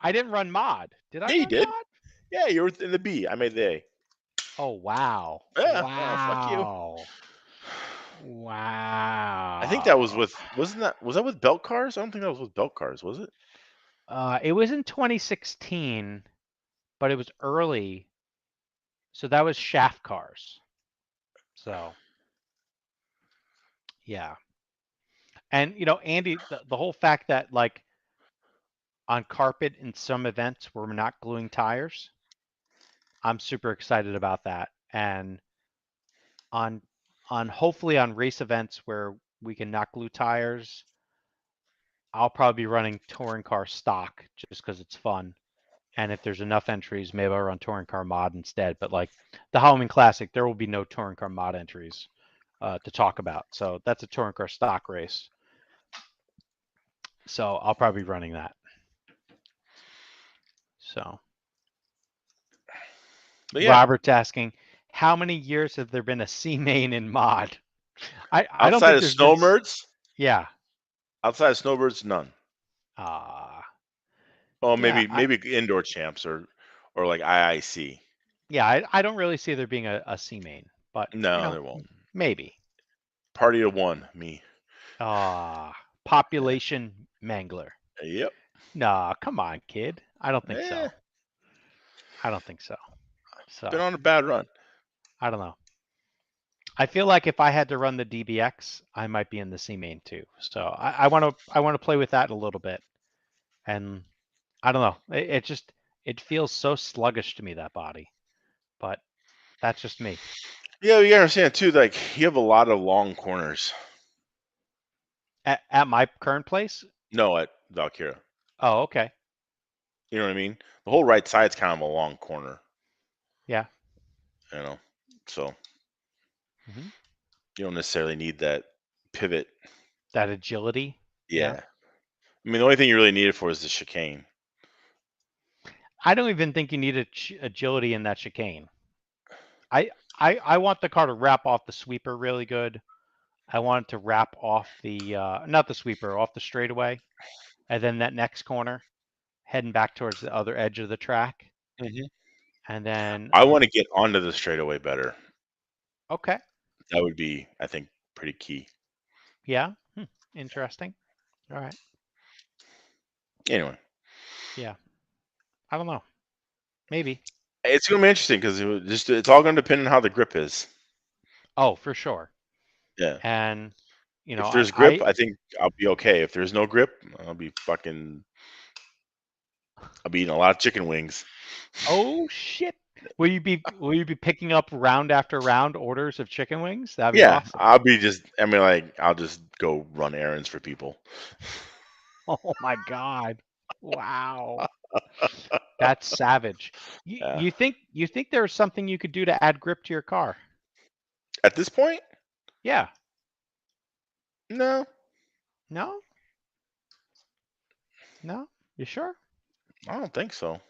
I didn't run mod. Did I Yeah, you run did. mod? Yeah, you were in the B. I made the A. Oh, wow. Yeah, fuck you. Wow. I think that was Wow. with was that with belt cars? I don't think that was with belt cars, was it? It was in 2016, but it was early. So that was shaft cars. So, yeah. And, Andy, the whole fact that, like, on carpet in some events, we're not gluing tires, I'm super excited about that. And on hopefully on race events where we can not glue tires, I'll probably be running touring car stock just because it's fun. And if there's enough entries, maybe I'll run touring car mod instead. But like the Halloween Classic, there will be no touring car mod entries to talk about. So that's a touring car stock race. So I'll probably be running that. So But yeah, Robert's asking, how many years have there been a C main in mod? I don't outside think of there's been. snowbirds, Yeah. none. Uh, Oh, yeah. maybe indoor champs or like IIC. Yeah. I don't really see there being a C main, but No, there won't. maybe. Party of one, me. Population Mangler. Yep. Nah, come on, kid. I don't think Eh, so. I don't think so. been So on a bad run. I don't know. I feel like if I had to run the DBX, I might be in the C main too. So I want to play with that a little bit. And I don't know. It just it feels so sluggish to me, that body. But that's just me. Yeah, you gotta understand too. Like you have a lot of long corners. At my current place. No, at Valkyria. Oh, okay. You know what I mean? The whole right side's kind of a long corner. Yeah. You know, so hmm you don't necessarily need that pivot. That agility. Yeah. Yeah. I mean, the only thing you really need it for is the chicane. I don't even think you need agility in that chicane. I want the car to wrap off the sweeper really good. I want it to wrap off the not the sweeper, off the straightaway, and then that next corner heading back towards the other edge of the track, Hmm. and then I want to get onto the straightaway better. okay, That would be, I think, pretty key. yeah, interesting. All right, Anyway, yeah, I don't know, maybe. it's gonna be interesting because it's all gonna depend on how the grip is. Oh, for sure. Yeah. And If I, there's grip, I I think I'll be okay. If there's no grip, I'll be eating a lot of chicken wings. oh shit. Will you be picking up round after round orders of chicken wings? That'd be Yeah, awesome. I'll be just. I mean, like, I'll just go run errands for people. Oh my god. Wow. That's savage. You Yeah. you think you think there's something you could do to add grip to your car? At this point, Yeah. no, No? No? You sure? I don't think so.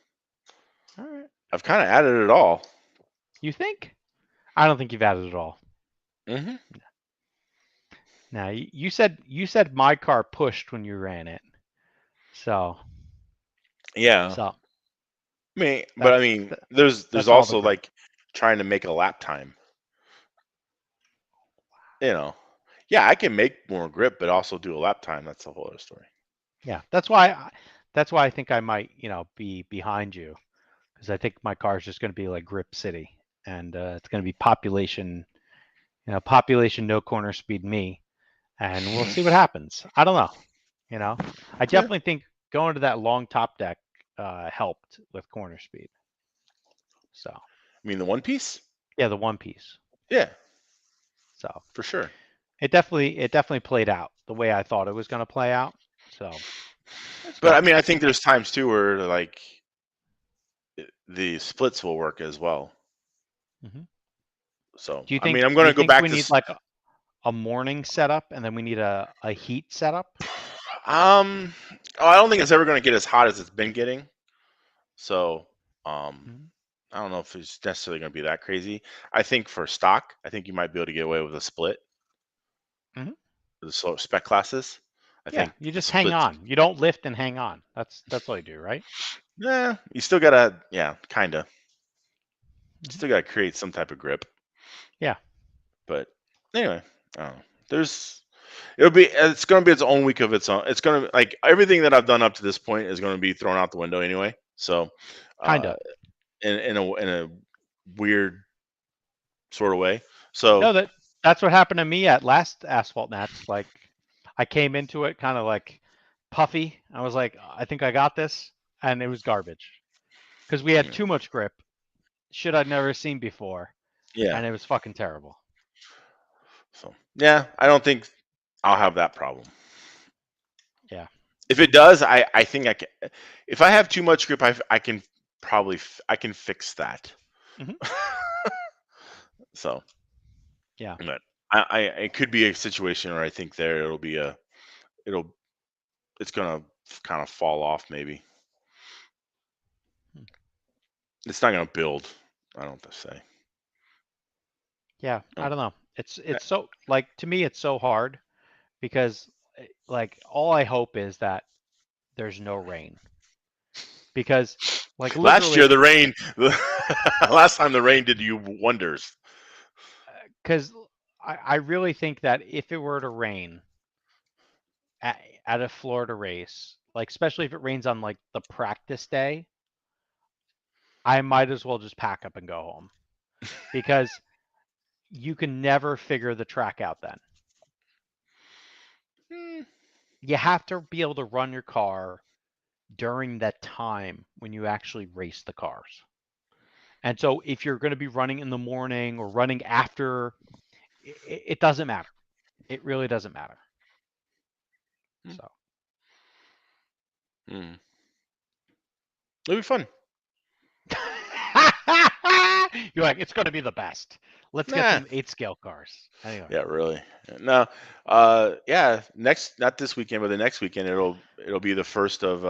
All right. I've kind of added it all. You think? I don't think you've added it all. Hmm. Now, you said my car pushed when you ran it. So, Yeah. so But I that's mean, there's that's all the also grip. like trying to make a lap time. You know, yeah, I can make more grip, but also do a lap time. That's a whole other story. Yeah. That's why I think I might, be behind you because I think my car is just going to be like grip city and it's going to be population no corner speed me and we'll see what happens. I don't know. I Yeah. definitely think going to that long top deck helped with corner speed. So I mean, the one piece. yeah, the one piece. Yeah, So for sure. it definitely played out the way I thought it was going to play out. So it's But good. I mean, I think there's times too where like the splits will work as well. Hmm. So Do you I mean, think I'm do going you to go think back we to. need like a morning setup and then we need a heat setup? Um, oh, I don't think it's ever going to get as hot as it's been getting. So, um, Hmm. I don't know if it's necessarily going to be that crazy. I think for stock, I think you might be able to get away with a split Hmm. for the slow spec classes. I Yeah, think you the just hang splits. on. You don't lift and hang on. That's all you do, right? Yeah, you still gotta, yeah, kind of. Hmm. Still gotta create some type of grip. Yeah. But anyway, I don't know. There's it's gonna be its own week of its own. It's gonna like everything that I've done up to this point is gonna be thrown out the window anyway. So, Kind uh, of. in a weird sort of way. So No, that's what happened to me at last asphalt nats. Like I came into it kind of like puffy. I was like, I think I got this, and it was garbage because we had yeah, too much grip, shit I'd never seen before, yeah. and it was fucking terrible. So yeah, I don't think I'll have that problem. Yeah. If it does, I think I can. If I have too much grip, I can probably I can fix that. Hmm. So, Yeah. but I it could be a situation where I think there it'll it's gonna kind of fall off maybe. Hmm. It's not gonna build. I don't have to say. Yeah. I No. don't know. It's Eh, it's so like to me it's so hard because like all I hope is that there's no rain because like Last year literally the rain, last time the rain did you wonders. because I really think that if it were to rain at, at a Florida race, like especially if it rains on like the practice day, I might as well just pack up and go home because you can never figure the track out then. Hmm. You have to be able to run your car during that time when you actually race the cars. And so if you're going to be running in the morning or running after, it doesn't matter. It really doesn't matter. So Hmm. It'll be fun. you're like, it's going to be the best. Let's get Nah. some 8 scale cars. Anyway. Yeah, really. No. Yeah. Next, not this weekend, but the next weekend, it'll be the first of.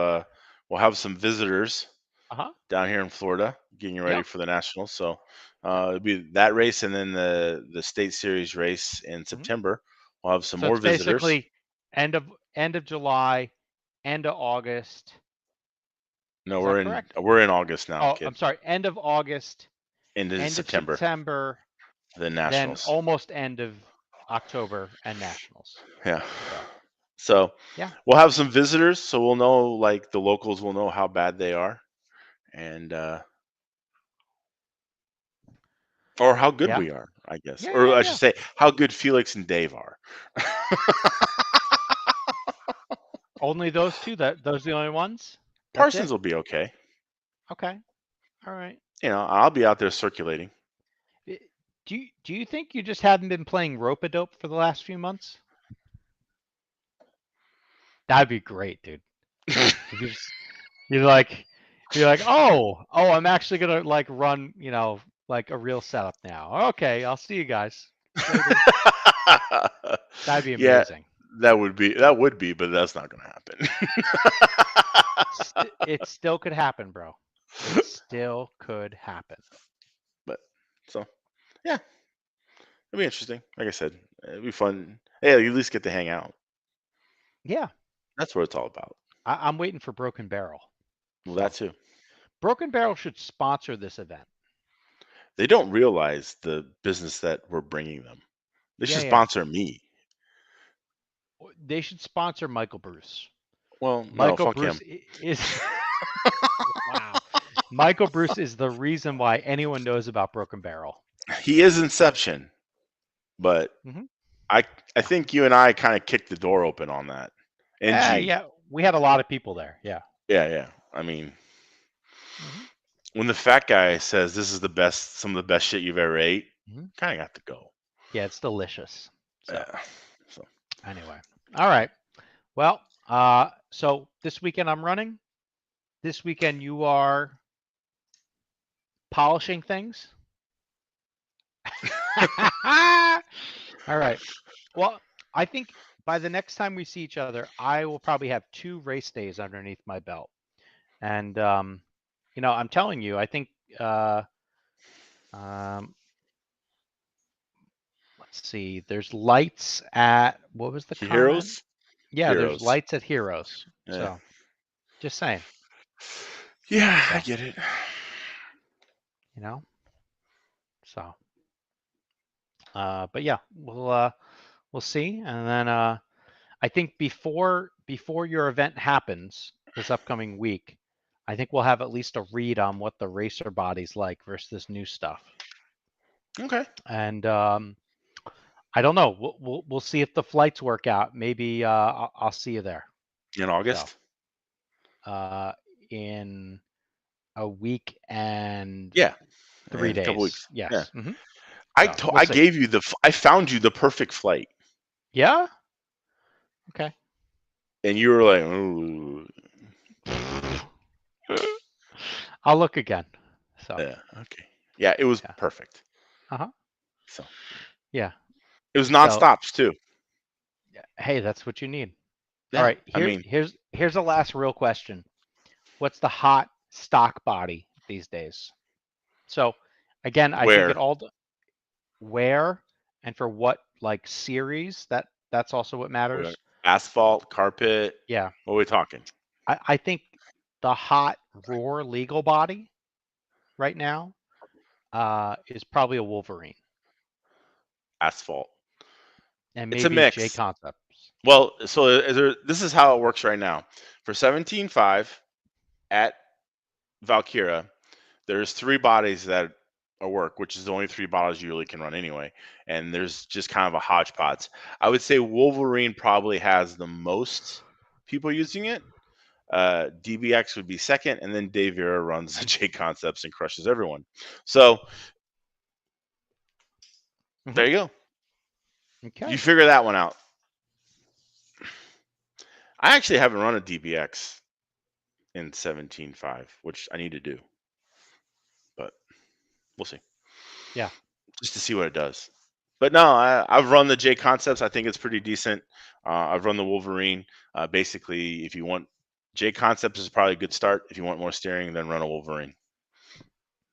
We'll have some visitors Uh huh. down here in Florida, getting ready Yep. for the Nationals. So Yep. it'll be that race and then the State Series race in Hmm. September. We'll have some So more it's visitors. basically end of July, end of August, No, Is that correct? we're in August now, Oh, kid. I'm sorry. End of August, Into end of September, September, the then Nationals. almost end of October and Nationals. Yeah. So So yeah, we'll have some visitors, so we'll know, like, the locals will know how bad they are, and or how good yeah, we are, I guess, yeah, or yeah, I yeah. should say, how good Felix and Dave are. Only those two. Those are the only ones. That's Parsons it. will be okay. Okay. All right. I'll be out there circulating. I- Do you think you just haven't been playing rope-a-dope for the last few months? That'd be great, dude. If you're like oh, I'm actually gonna like run, like a real setup now. Okay, I'll see you guys later. That'd be Yeah, amazing. that would be, but that's not gonna happen. It still could happen, bro. It still could happen. But so yeah, it'll be interesting. Like I said, it'll be fun. Hey, you at least get to hang out. Yeah, That's what it's all about. I'm waiting for Broken Barrel. Well, that So too. Broken Barrel should sponsor this event. They don't realize the business that we're bringing them. They Yeah, should yeah. sponsor me. They should sponsor Michael Bruce. Well, no, Michael fuck Bruce him. is wow. Michael Bruce is the reason why anyone knows about Broken Barrel. He is Inception, but Hmm. I I Yeah. think you and I kind of kicked the door open on that. And Gene. Yeah. We had a lot of people there. Yeah. Yeah, yeah. I mean, Hmm. when the fat guy says this is some of the best shit you've ever ate, Hmm. kind of got to go. Yeah, it's delicious. So Yeah. So anyway, all right. Well, so this weekend I'm running. This weekend you are polishing things. All right. Well, I think by the next time we see each other, I will probably have 2 race days underneath my belt. And I'm telling you, I think uh, um, let's see. There's lights at what was the comment? Heroes, Yeah, there's heroes. lights at Heroes. Yeah. So just saying. Yeah, I So get it. you know. So, but yeah, we'll see, and then I think before your event happens this upcoming week, I think we'll have at least a read on what the racer body's like versus this new stuff. Okay. And I don't know. We'll see if the flights work out. Maybe I'll see you there. In So August. uh, in a week and Yeah, in three a couple days. weeks. Yeah. Yes. So we'll see. I found you the perfect flight, Yeah. Okay. and you were like, ooh. I'll look again. So Yeah. Okay. Yeah, it was yeah. perfect. Uh-huh. So Yeah. it was So nonstops too. hey, that's what you need. All Yeah. right. I mean, Here's the last real question. What's the hot stock body these days? So again, I think where it all where and for what like series that's also what where matters. asphalt, carpet. Yeah. What are we talking? I think the hot roar legal body right now is probably a Wolverine Asphalt. and It's a maybe J mix. Concepts. Well, so this is how it works right now. For 17.5 at Valkyra, there's 3 bodies that are work, which is the only 3 bodies you really can run anyway. And there's just kind of a hodgepodge. I would say Wolverine probably has the most people using it. DBX would be second, and then Dave Vera runs the J Concepts and crushes everyone. So Hmm. there you go. You Okay. figure that one out. I actually haven't run a DBX in 17.5, which I need to do, but we'll see. Yeah. Just to see what it does. But no, I've run the J Concepts. I think it's pretty decent. I've run the Wolverine. Basically, if you want J Concepts is probably a good start. If you want more steering, then run a Wolverine.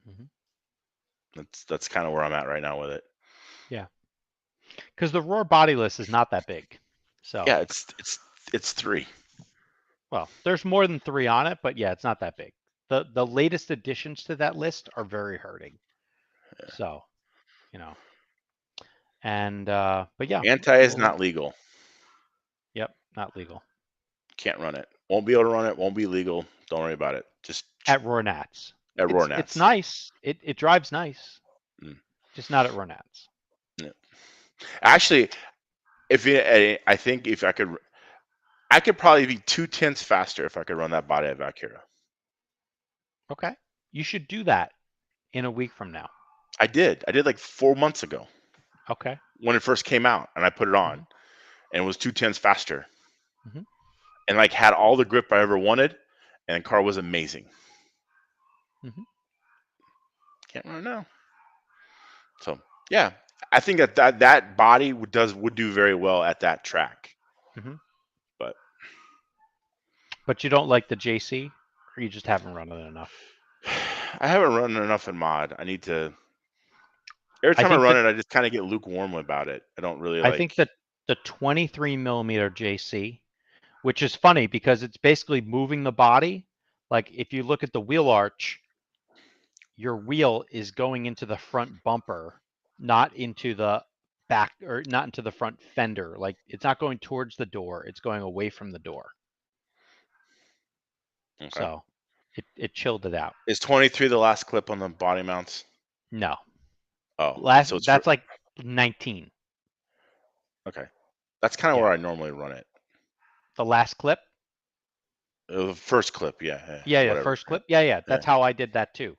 Hmm. That's kind of where I'm at right now with it. Yeah. Because the roar body list is not that big. So, Yeah, it's 3. well, there's more than 3 on it, but yeah, it's not that big. the latest additions to that list are very hurting. So, and but yeah, Anti is not legal. Yep, not legal Can't run it. Won't be able to run it. Won't be legal. Don't worry about it. Just at Roarnats. at It's Roarnats. nice. It drives nice, Mm. just not at Roarnats. Yeah. Actually, I think if I could probably be 2/10 faster if I could run that body at Valkyria. Okay, you should do that in a week from now. I did like 4 months ago Okay. when it first came out, and I put it on, Mhm. and it was 2/10 faster, Mhm. and like had all the grip I ever wanted, and the car was amazing. Mhm. Can't run it now. So yeah, I think that body would do very well at that track. Mhm. But But you don't like the JC, or you just haven't run it enough? I haven't run enough in mod. I need to. Every I time I think run that it, I just kind of get lukewarm about it. I don't really I think like. that the 23 millimeter JC, which is funny because it's basically moving the body. Like if you look at the wheel arch, your wheel is going into the front bumper, not into the back, or not into the front fender. Like it's not going towards the door, it's going away from the door. Okay. So it chilled it out. Is 23 the last clip on the body mounts? No. Oh, so it's That's like 19. okay. That's kind of Yeah. where I normally run it. The last clip? The first clip, yeah, Yeah, whatever. first clip. Yeah. Yeah. That's how I did that too.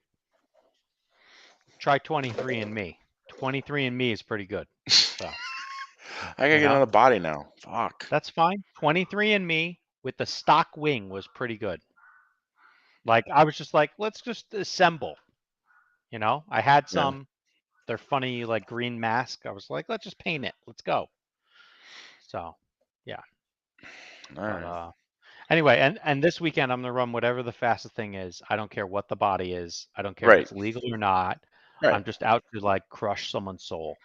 Try 23 and me. 23 and me is pretty good. So, I gotta you get know, another body now. Fuck. that's fine. 23 and me with the stock wing was pretty good. Like I was just like, let's just assemble. I had Yeah. some, they're funny like green mask. I was like, let's just paint it. Let's go. So, yeah. All But right. anyway, and this weekend I'm gonna run whatever the fastest thing is. I don't care what the body is. I don't care if Right. it's legal or not. Right. I'm just out to like crush someone's soul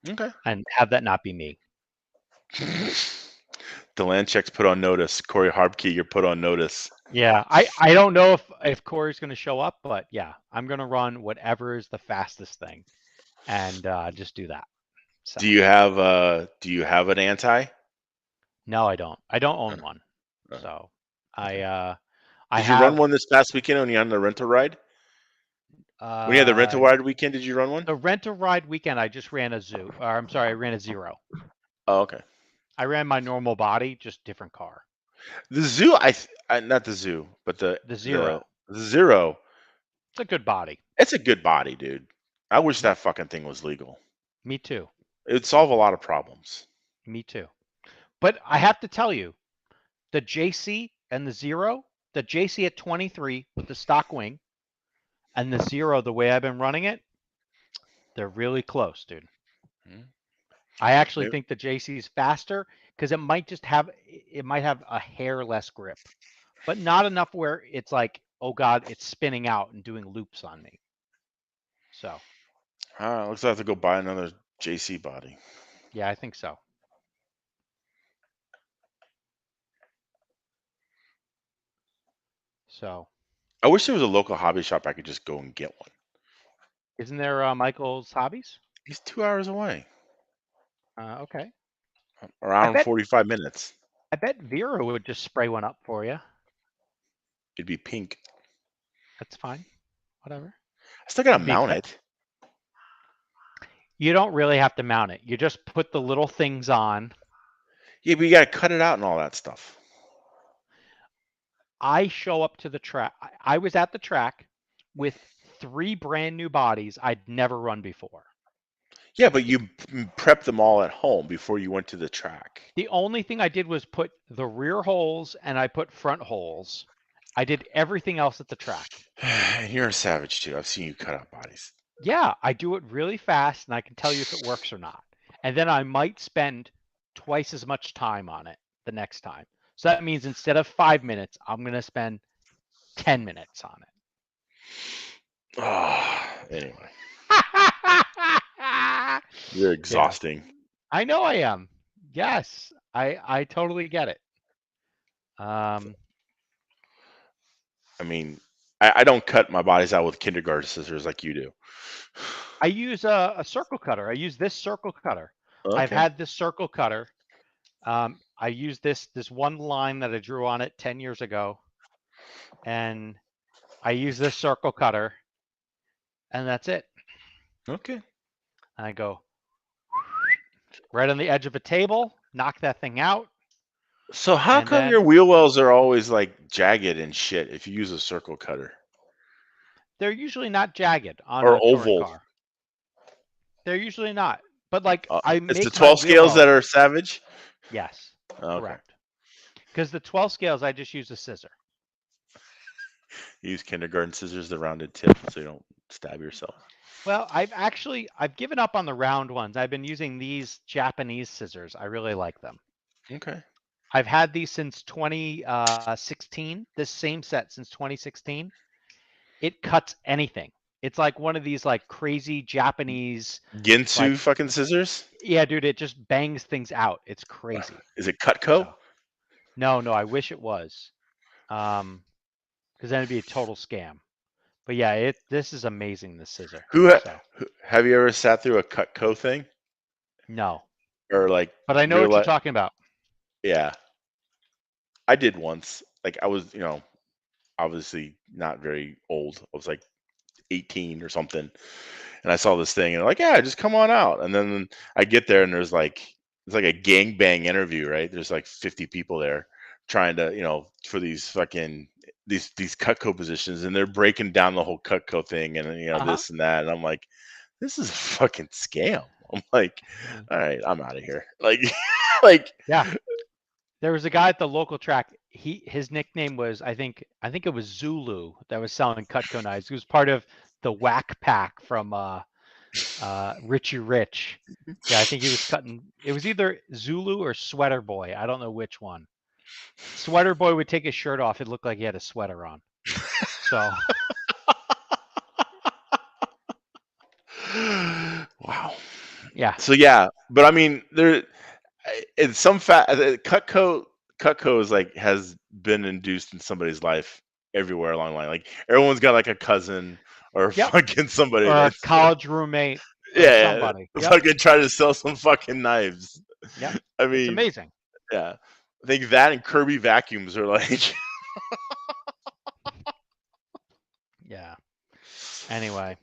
Okay. and have that not be me. Delanchek's put on notice. Corey Harbkey, you're put on notice. Yeah, I don't know if Corey's gonna show up, but yeah, I'm gonna run whatever is the fastest thing, and just do that. So Do you have an anti? no, I don't. I don't Uh, own one. uh, So okay. I Did you run have one this past weekend when you had the rental ride? When you had the rental uh ride weekend, did you run one? the rent a ride weekend. I just ran a I'm sorry, I ran a zero. Oh, okay. I ran my normal body, just different car. The zoo, not the zoo, but The the zero. zero. It's a good body. It's a good body, dude. I wish Mhm. that fucking thing was legal. Me too. It'd solve a lot of problems. Me too. But I have to tell you, the JC and the zero, the JC at 23 with the stock wing, and the zero, the way I've been running it, they're really close, dude. Hmm. I actually Maybe- think the JC is faster because it might have a hair less grip, but not enough where it's like, oh God, it's spinning out and doing loops on me. So Looks like I have to go buy another JC body. yeah, I think so. So I wish there was a local hobby shop I could just go and get one. isn't there Michael's Hobbies? He's 2 hours away, Okay. I around bet 45 minutes. I bet Vera would just spray one up for you. It'd be pink. That's fine. Whatever. I still gotta It'd be mount it. You don't really have to mount it. You just put the little things on. Yeah, but you gotta cut it out and all that stuff. I show up to the track. I was at the track with 3 brand new bodies I'd never run before. Yeah, but you prepped them all at home before you went to the track. The only thing I did was put the rear holes and I put front holes. I did everything else at the track. And you're a savage too. I've seen you cut out bodies. Yeah, I do it really fast and I can tell you if it works or not. And then I might spend twice as much time on it the next time. So that means instead of 5 minutes, I'm going to spend 10 minutes on Oh, anyway, it. you're Yeah, exhausting. I know I am. Yes, I totally get it. I mean, I don't cut my bodies out with kindergarten scissors like you do. I use a circle cutter. I use this circle cutter. I've Okay. had this circle cutter. I use this one line that I drew on it 10 years ago, and I use this circle cutter, and that's it. Okay. And I go right on the edge of a table, knock that thing out, So how and come your then wheel wells are always like jagged and shit if you use a circle cutter they're usually not jagged on or a touring oval? car. They're usually not. But like I It's the make my 12 wheel scales wells. that are savage. Yes, Okay. correct. Because the 12 scales, I just use a scissor. You use kindergarten scissors, the rounded tip, so you don't stab yourself. Well, I've given up on the round ones. I've been using these Japanese scissors. I really like them. Okay. I've had these since 2016. This same set since 2016. It cuts anything. It's like one of these like crazy Japanese, Ginsu like, fucking scissors? yeah, dude, it just bangs things out. It's crazy. Is it Cutco? So no, I wish it was. Because then it'd be a total scam. But yeah, this is amazing, this scissor. So Have you ever sat through a Cutco thing no. or like But I know real what you're life? talking about. Yeah, I did once. Like I was, obviously not very old. I was like 18 or something, and I saw this thing, and they're like, "Yeah, just come on out." And then I get there, and it's like a gangbang interview, right? There's like 50 people there trying to, for these fucking these Cutco positions, and they're breaking down the whole Cutco thing, and Uh-huh. this and that, and I'm like, this is a fucking scam. I'm like, Mm. all right, I'm out of here. Like, like, Yeah. There was a guy at the local track. His nickname was I think it was Zulu that was selling Cutco knives. He was part of the Whack Pack from Richie Rich. Yeah, I think he was cutting. It was either Zulu or Sweater Boy. I don't know which one. Sweater Boy would take his shirt off. It looked like he had a sweater on. So wow. yeah. So yeah, but I mean, in some Cutco is like has been induced in somebody's life everywhere along the line. Like everyone's got like a cousin or Yep. fucking somebody Or a that's college roommate or yeah, somebody. Yep. fucking try to sell some fucking knives. Yep. I It's mean, amazing. yeah, I think that and Kirby vacuums are like. Yeah. Anyway,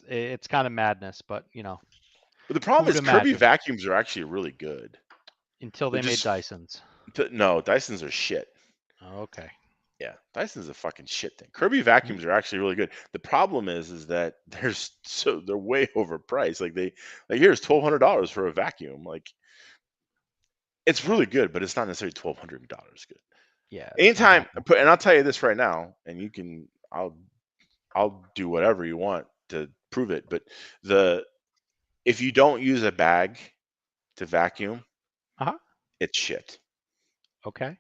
it's kind of madness, but But the who problem would is Kirby imagine vacuums are actually really good. until They're they made just Dysons. no, Dysons are shit. Okay. Yeah, Dyson's a fucking shit thing. Kirby Mm. vacuums are actually really good. The problem is that they're way overpriced. Like here's $1,200 for a vacuum. Like it's really good, but it's not necessarily $1,200 good. Yeah, it's not Anytime, happening. and I'll tell you this right now, and I'll do whatever you want to prove it. But the if you don't use a bag to vacuum, Uh-huh. it's shit. Okay.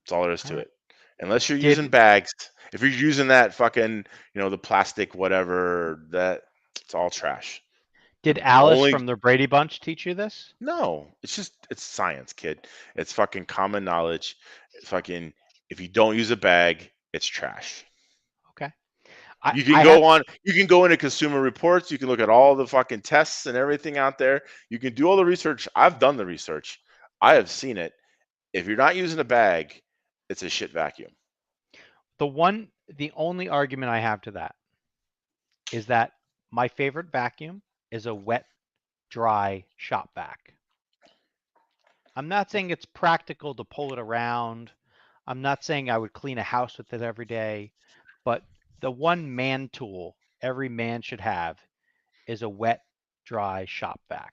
That's all there is All to right. it. Unless you're using Did bags, if you're using that fucking, the plastic whatever, that it's all trash. did The Alice only from the Brady Bunch teach you this? no, it's science, kid. It's fucking common knowledge. Fucking if you don't use a bag, it's trash. Okay. You I have can go into Consumer Reports, you can look at all the fucking tests and everything out there. You can do all the research. I've done the research. I have seen it. If you're not using a bag, it's a shit vacuum. the only argument I have to that is that my favorite vacuum is a wet, dry shop vac. I'm not saying it's practical to pull it around. I'm not saying I would clean a house with it every day, but the one man tool every man should have is a wet, dry shop vac.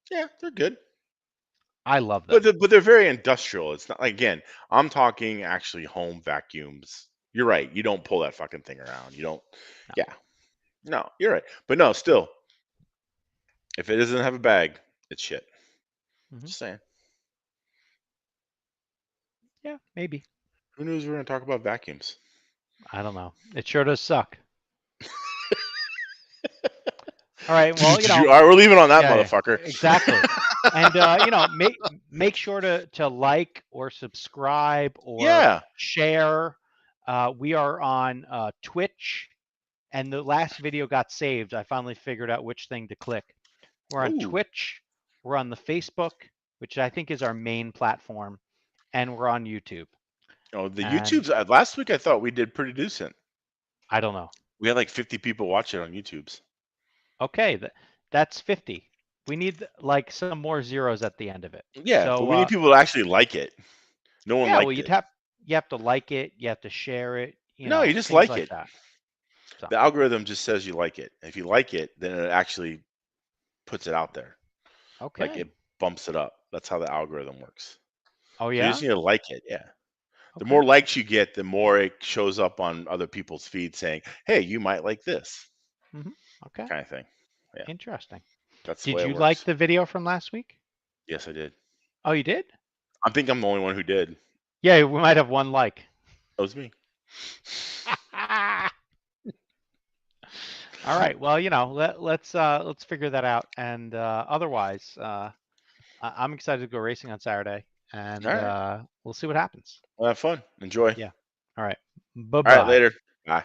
Yeah, they're good. I love But them. they're very industrial. It's not again, I'm talking actually home vacuums. You're right. You don't pull that fucking thing around. You don't No. yeah. No, you're right. But no, still, if it doesn't have a bag, it's shit. Hmm. Just saying. Yeah, maybe. Who knows we're gonna talk about vacuums? I don't know. It sure does suck. All right. Well, All right, we're leaving on that yeah, motherfucker. exactly. And make sure to like or subscribe or Yeah. share. We are on Twitch, and the last video got saved. I finally figured out which thing to click. We're on Ooh. Twitch, we're on the Facebook, which I think is our main platform, and we're on YouTube. Oh, the And YouTube's last week I thought we did pretty decent. I don't know. We had like 50 people watch it on YouTube's. Okay, that's 50. We need like some more zeros at the end of it. Yeah, but So we need people to actually like it. No one yeah, well, liked it. you have to like it, you have to share it, No, you just things like like it. that. So The algorithm just says you like it. If you like it, then it actually puts it out there. Like it okay. bumps it up. That's how the algorithm works. Oh So you just yeah. need to like it. Yeah. The Okay. more likes you get, the more it shows up on other people's feeds saying, "Hey, you might like this," hmm Okay. kind of thing. Yeah, Interesting. that's the Did way it you like works. the video from last week? Yes, I did. Oh, you did? I think I'm the only one who did. Yeah, we might have one like. That was me. All right. Well, let's figure that out. And otherwise, I'm excited to go racing on Saturday, All and right. we'll see what happens. Well, have fun. Enjoy. Yeah. All right. Bye All right. bye. Later. Bye.